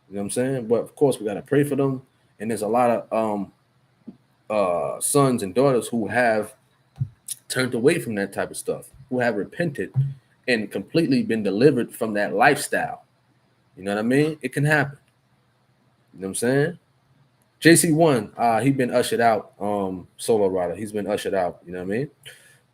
You know what I'm saying? But of course, we got to pray for them. And there's a lot of sons and daughters who have turned away from that type of stuff, who have repented and completely been delivered from that lifestyle. You know what I mean? It can happen. You know what I'm saying? JC1, he been ushered out, Solo Rider. He's been ushered out. You know what I mean?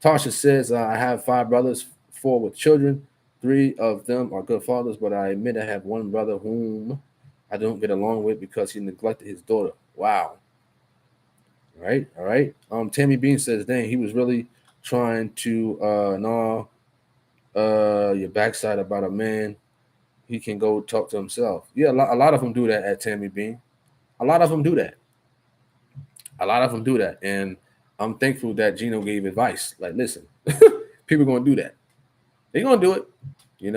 Tasha says, I have 5 brothers, 4 with children. 3 of them are good fathers, but I admit I have one brother whom I don't get along with because he neglected his daughter. Wow. All right. Tammy Bean says, dang, he was really trying to gnaw your backside about a man. He can go talk to himself. Yeah, a lot of them do that at Tammy Bean. A lot of them do that. And I'm thankful that Gino gave advice. Like, listen, people gonna do that. They're gonna do it. They're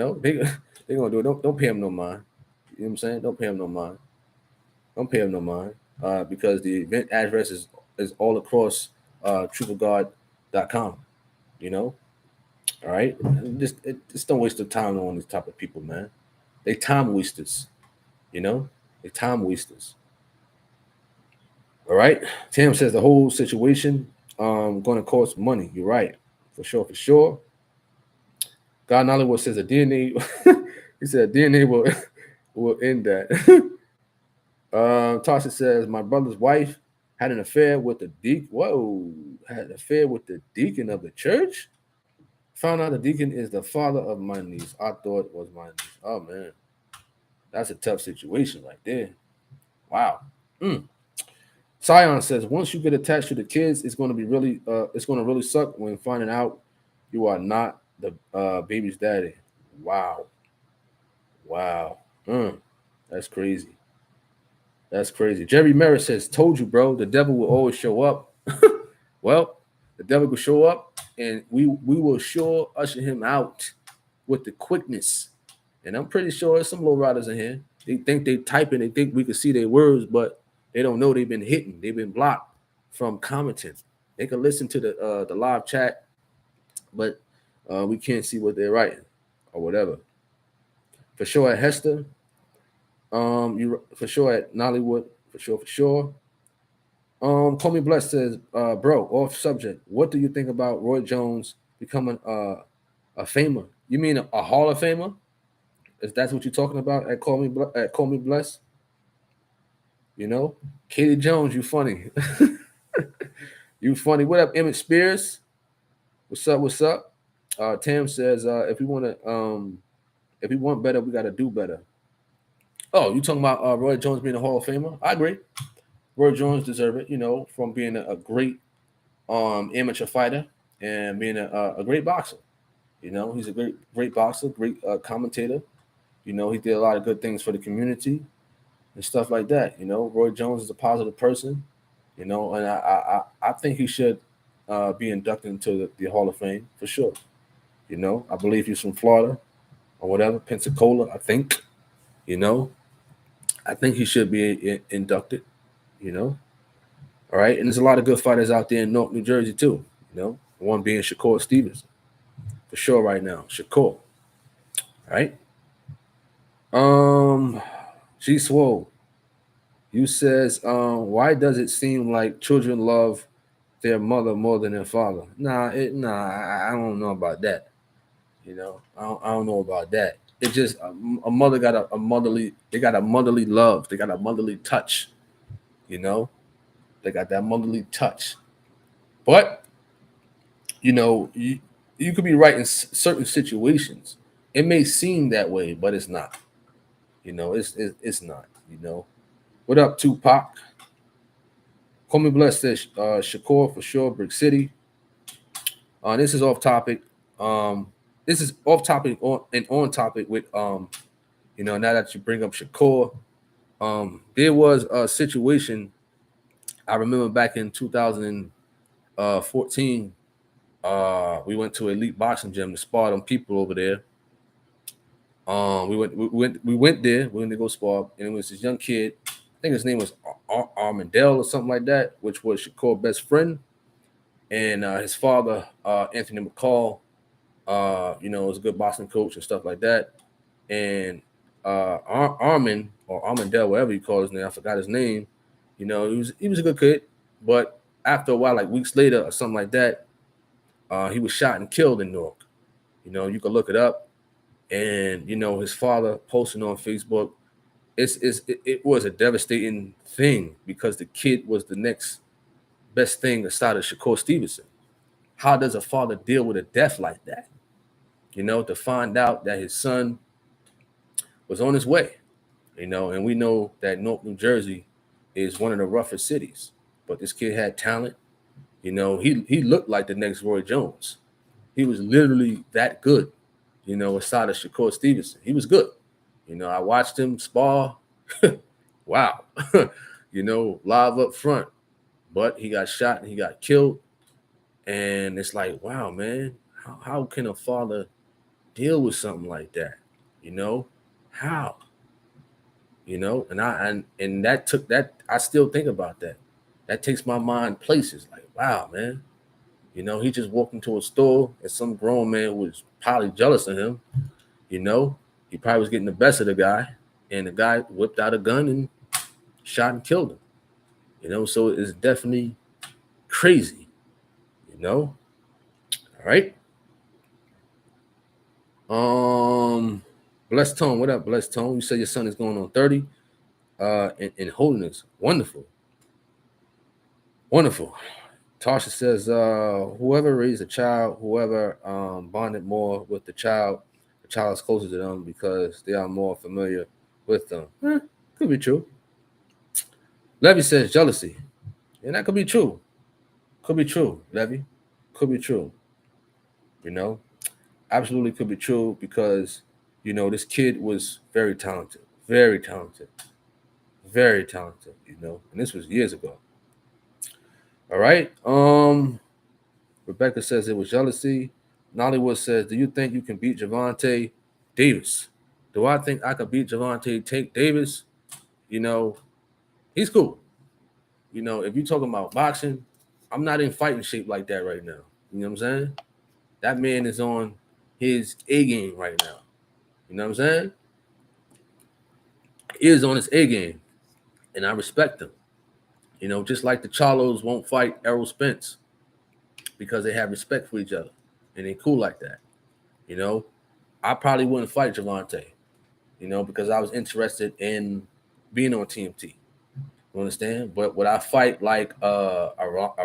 gonna do it. Don't pay them no mind. You know what I'm saying? Don't pay them no mind. Don't pay them no mind. Because the event address is all across truthofgod.com. All right. Just don't waste the time on these type of people, man. They time wasters. They time wasters. All right. Tam says the whole situation going to cost money. You're right. For sure. God Nollywood says a DNA He said DNA will end that. Tasha says my brother's wife had an affair with the deacon. Whoa, had an affair with the deacon of the church. Found out the deacon is the father of my niece. I thought it was my niece. Oh man, that's a tough situation right there. Wow. Mm. Sion says once you get attached to the kids, it's going to really suck when finding out you are not the baby's daddy. Wow. Wow. Mm. That's crazy. That's crazy. Jerry Merritt says, "Told you, bro. The devil will always show up." Well, the devil will show up, and we will sure usher him out with the quickness. And I'm pretty sure there's some low riders in here. They think they typing. They think we can see their words, but they don't know they've been hitting. They've been blocked from commenting. They can listen to the live chat, but we can't see what they're writing or whatever. For sure at Hester, you for sure at Nollywood, for sure. Call me blessed says, bro, off subject. What do you think about Roy Jones becoming a famer? You mean a Hall of Famer? Is that what you're talking about at Call Me Blessed? You know, Katie Jones, you funny. You funny. What up, Emmett Spears? What's up? What's up? Tam says, if we want better, we gotta do better. Oh, you talking about Roy Jones being a Hall of Famer? I agree. Roy Jones deserve it, from being a great amateur fighter and being a great boxer. He's a great boxer, great commentator. He did a lot of good things for the community and stuff like that. Roy Jones is a positive person. And I think he should be inducted into the Hall of Fame for sure. I believe he's from Florida or whatever, Pensacola, I think. You know, I think he should be inducted. All right. And there's a lot of good fighters out there in North New Jersey too. One being Shakur Stevenson for sure right now. Shakur. All right. G Swole. You says, why does it seem like children love their mother more than their father? I don't know about that. I don't know about that. It just a mother got a motherly. They got a motherly love. They got a motherly touch. They got that motherly touch. But you could be right in certain situations. It may seem that way, but it's not. It's not. What up, Tupac? Call me blessed says Shakur for sure, Brick City. This is off topic. This is off topic on topic with now that you bring up Shakur. There was a situation I remember back in 2014. We went to Elite Boxing Gym to spar them people over there. We went there. We went to go spar, and it was this young kid. I think his name was Armandale or something like that, which was Shakur's best friend, and his father, Anthony McCall. Was a good boxing coach and stuff like that. And Armin or Armandale, whatever you call his name, I forgot his name. He was a good kid, but after a while, like weeks later or something like that, he was shot and killed in Newark. You can look it up. And his father posting on Facebook, it was a devastating thing because the kid was the next best thing aside of Shakur Stevenson. How does a father deal with a death like that? To find out that his son was on his way. And we know that North New Jersey is one of the roughest cities, but this kid had talent. He looked like the next Roy Jones. He was literally that good. Aside of Shakur Stevenson, he was good. I watched him spar. Wow. Live up front. But he got shot and he got killed. And it's like, wow, man, how can a father deal with something like that? How? And that took that. I still think about that. That takes my mind places. Like, wow, man. He just walked into a store and some grown man was probably jealous of him. He probably was getting the best of the guy, and the guy whipped out a gun and shot and killed him. So it's definitely crazy. All right. Blessed Tone, what up, Blessed Tone? You said your son is going on 30 in holiness. Wonderful. Wonderful. Tasha says, whoever raised a child, whoever bonded more with the child is closer to them because they are more familiar with them. Could be true. Levy says jealousy. And that could be true. Could be true, Levy. Could be true. You know, absolutely could be true because, this kid was very talented, very talented, very talented, and this was years ago. All right. Rebecca says it was jealousy. Nollywood says, do you think you can beat Javante Davis? Do I think I could beat Javante Davis? He's cool. If you're talking about boxing, I'm not in fighting shape like that right now. You know what I'm saying? That man is on his A game right now. You know what I'm saying? He is on his A game. And I respect him. Just like the Charlos won't fight Errol Spence because they have respect for each other. And they cool like that. I probably wouldn't fight Javante, because I was interested in being on TMT. You understand? But would I fight like a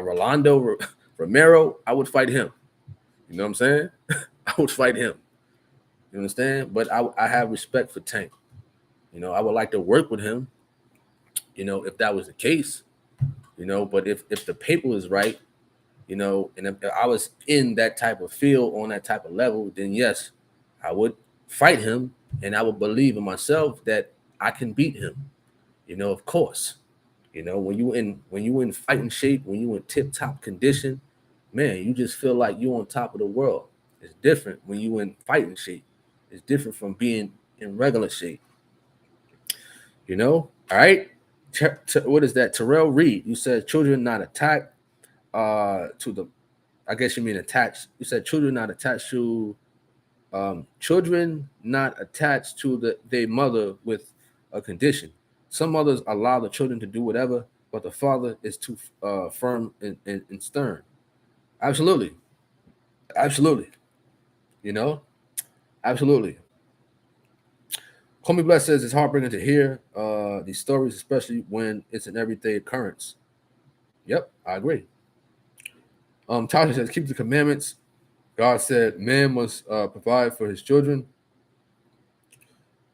Rolando Romero? I would fight him. You know what I'm saying? I would fight him. You understand? But I have respect for Tank. I would like to work with him, if that was the case, but if the paper is right, and if I was in that type of field on that type of level, then yes, I would fight him and I would believe in myself that I can beat him. Of course. When you in fighting shape, when you in tip-top condition, man, you just feel like you're on top of the world. It's different when you in fighting shape. It's different from being in regular shape. All right. What is that? Terrell Reed. You said children not attacked to the. I guess you mean attached. You said children not attached to. Children not attached to their mother with a condition. Some mothers allow the children to do whatever, but the father is too firm and stern. Absolutely, absolutely. Absolutely. Call Me Bless says it's heartbreaking to hear these stories, especially when it's an everyday occurrence. Yep, I agree. Tasha says keep the commandments. God said man must provide for his children,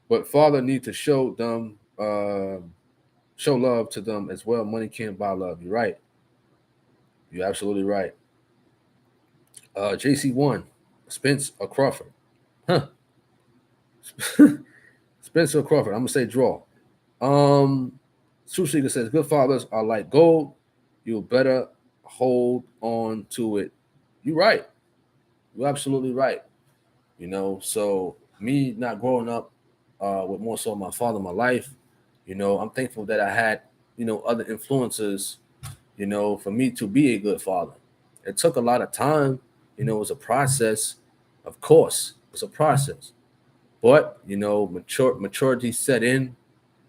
but father need to show them show love to them as well. Money can't buy love. You're right. You're absolutely right. JC1, Spence or Crawford? Huh. Spence or Crawford? I'm gonna say draw. Sushika says good fathers are like gold. You better hold on to it. You're right. You're absolutely right. So me not growing up with more so my father in my life, I'm thankful that I had, other influences, for me to be a good father. It took a lot of time, it was a process. Of course, it's a process. But, maturity set in,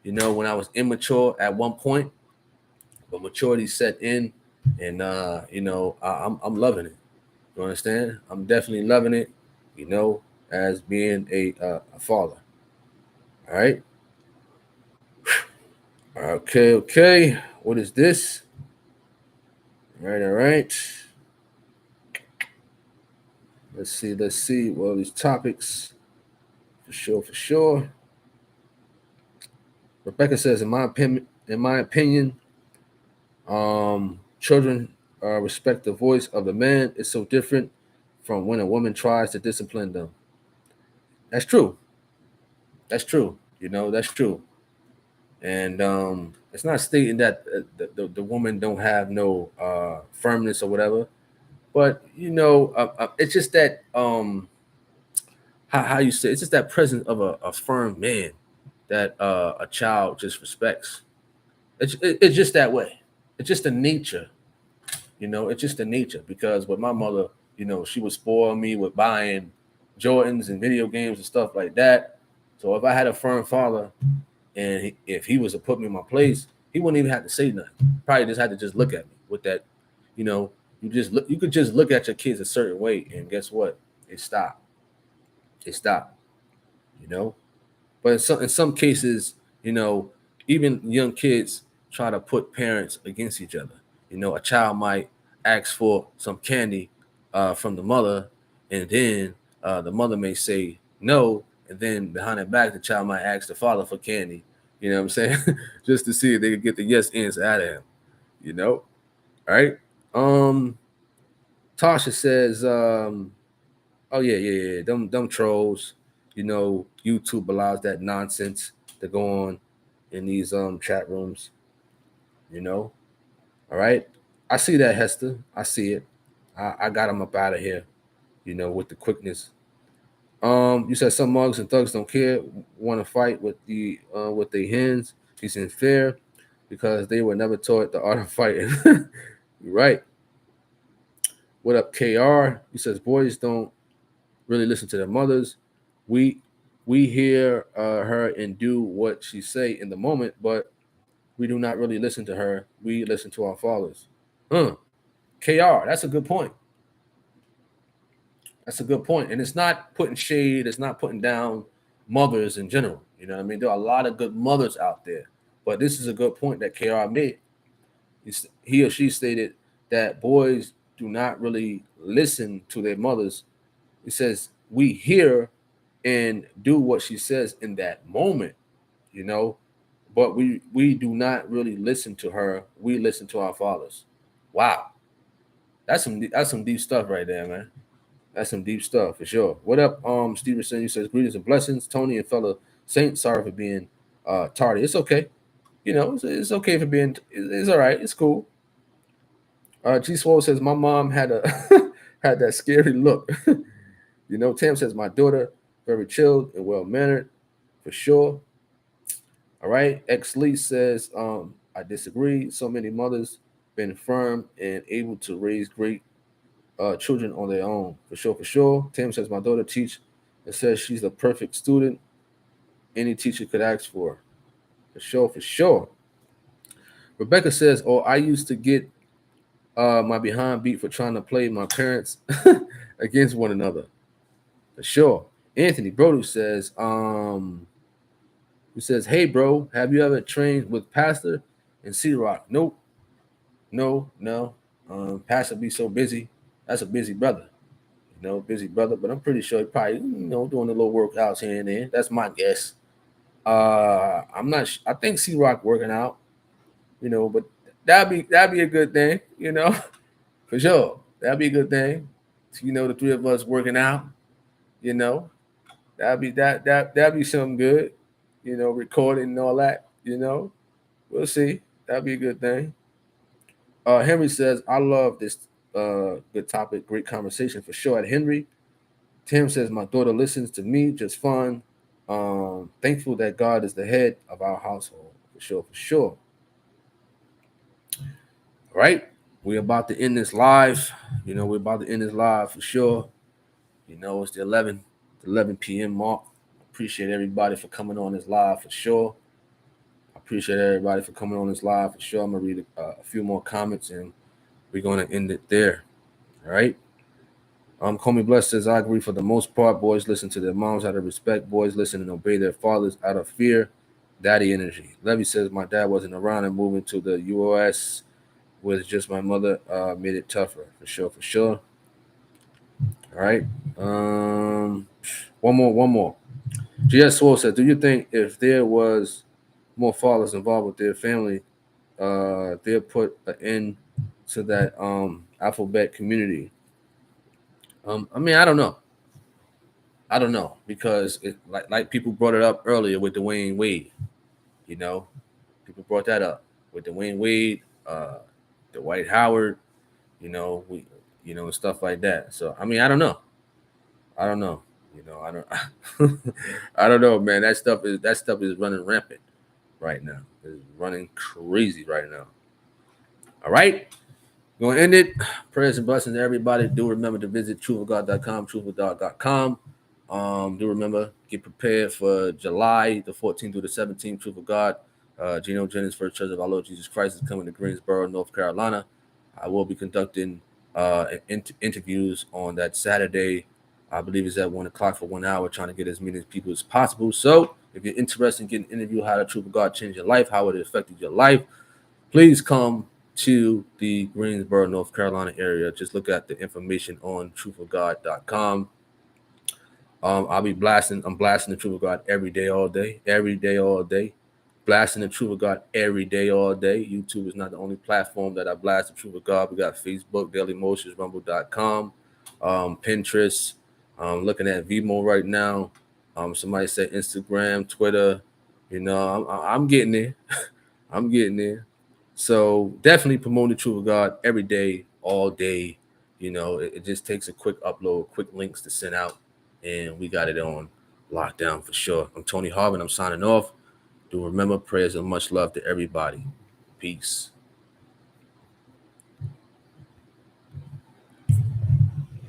when I was immature at one point, but maturity set in and I'm loving it. You understand? I'm definitely loving it, as being a father. All right. Okay. What is this? All right. Let's see. Well, these topics, for sure. Rebecca says, in my opinion, children respect the voice of the man. It's so different from when a woman tries to discipline them. That's true. That's true. That's true. And it's not stating that the woman don't have no firmness or whatever, but it's just that how you say it's just that presence of a firm man that a child just respects. It's just that way. It's just the nature. It's just the nature because with my mother, she would spoil me with buying Jordans and video games and stuff like that. So if I had a firm father and if he was to put me in my place, he wouldn't even have to say nothing. Probably just had to just look at me with that, you could just look at your kids a certain way and guess what? It stopped. It stopped. But in some cases, even young kids try to put parents against each other. A child might ask for some candy from the mother, and then the mother may say no, and then behind their back, the child might ask the father for candy. You know what I'm saying? Just to see if they could get the yes answer out of him. You know, all right. Um, Tasha says, "Oh yeah. Them trolls. YouTube allows that nonsense to go on in these chat rooms. You know, all right. I see that, Hester. I see it. I got them up out of here. With the quickness. You said some mugs and thugs don't care, want to fight with the hens. She's unfair because they were never taught the art of fighting. You're right. What up, KR? He says boys don't really listen to their mothers. We we hear her and do what she say in the moment, but we do not really listen to her. We listen to our fathers. KR, that's a good point. That's a good point. And it's not putting shade, it's not putting down mothers in general. You know what I mean? There are a lot of good mothers out there. But this is a good point that KR made. He or she stated that boys do not really listen to their mothers. It says we hear and do what she says in that moment, you know, but we do not really listen to her. We listen to our fathers. Wow, that's some deep stuff right there, man. That's some deep stuff for sure. What up, Stevenson? You says greetings and blessings, Tony and fellow Saint. Sorry for being tardy. It's okay. It's okay for being. It's all right. It's cool. G Swole says my mom had a had that scary look. Tam says my daughter very chilled and well mannered for sure. All right. X Lee says I disagree. So many mothers been firm and able to raise great children on their own for sure. For sure. Tam says my daughter teach and says she's the perfect student any teacher could ask for sure. For sure. Rebecca says, "Oh, I used to get my behind beat for trying to play my parents against one another." For sure. Anthony Brody says, who says, "Hey, bro, have you ever trained with Pastor and C Rock?" Nope. No. Pastor be so busy. That's a busy brother. Busy brother. But I'm pretty sure he probably, doing a little workouts here and there. That's my guess. I'm not. I think C Rock working out. But that'd be a good thing. For sure. That'd be a good thing. The three of us working out. You know, that'd be something good. Recording and all that. We'll see. That'd be a good thing. Henry says, I love this good topic, great conversation for sure. At Henry, Tim says, my daughter listens to me just fine. Thankful that God is the head of our household. For sure, for sure. All right. We're about to end this live. We're about to end this live for sure. It's the 11 p.m. mark. Appreciate everybody for coming on this live for sure. I appreciate everybody for coming on this live for sure. I'm going to read a few more comments and we're going to end it there. All right. Call Me Blessed says, I agree for the most part. Boys listen to their moms out of respect. Boys listen and obey their fathers out of fear. Daddy energy. Levy says, my dad wasn't around and moving to the U.S. with just my mother made it tougher. For sure, for sure. All right. One more. G.S. Swole said, do you think if there was more fathers involved with their family, they'll put an end to that alphabet community? I mean, I don't know because it like people brought it up earlier with Dwayne Wade. People brought that up with Dwayne Wade, Dwight Howard. And stuff like that. So I mean, I don't know. I don't. I don't know, man. That stuff is running rampant right now. It's running crazy right now. All right. We're gonna end it. Prayers and blessings to everybody. Do remember to visit truthofgod.com, truthofgod.com. Do remember, get prepared for July the 14th through the 17th, Truth of God. Geno Jennings First Church of Our Lord Jesus Christ is coming to Greensboro, North Carolina. I will be conducting interviews on that Saturday. I believe it's at 1 o'clock for 1 hour, trying to get as many people as possible. So If you're interested in getting interviewed, how the truth of God changed your life, how it affected your life, please come to the Greensboro, North Carolina area. Just look at the information on truthofgod.com. I'll be blasting. I'm blasting the truth of God every day, all day, blasting the truth of God every day, all day. YouTube is not the only platform that I blast the truth of God. We got Facebook, Daily Motions, Rumble.com, Pinterest. Looking at Vimo right now. Somebody said Instagram, Twitter. I'm getting there. I'm getting there. So definitely promote the truth of God every day, all day. It just takes a quick upload, quick links to send out, and we got it on lockdown for sure. I'm Tony Harvin. I'm signing off. Do remember, prayers and much love to everybody. Peace.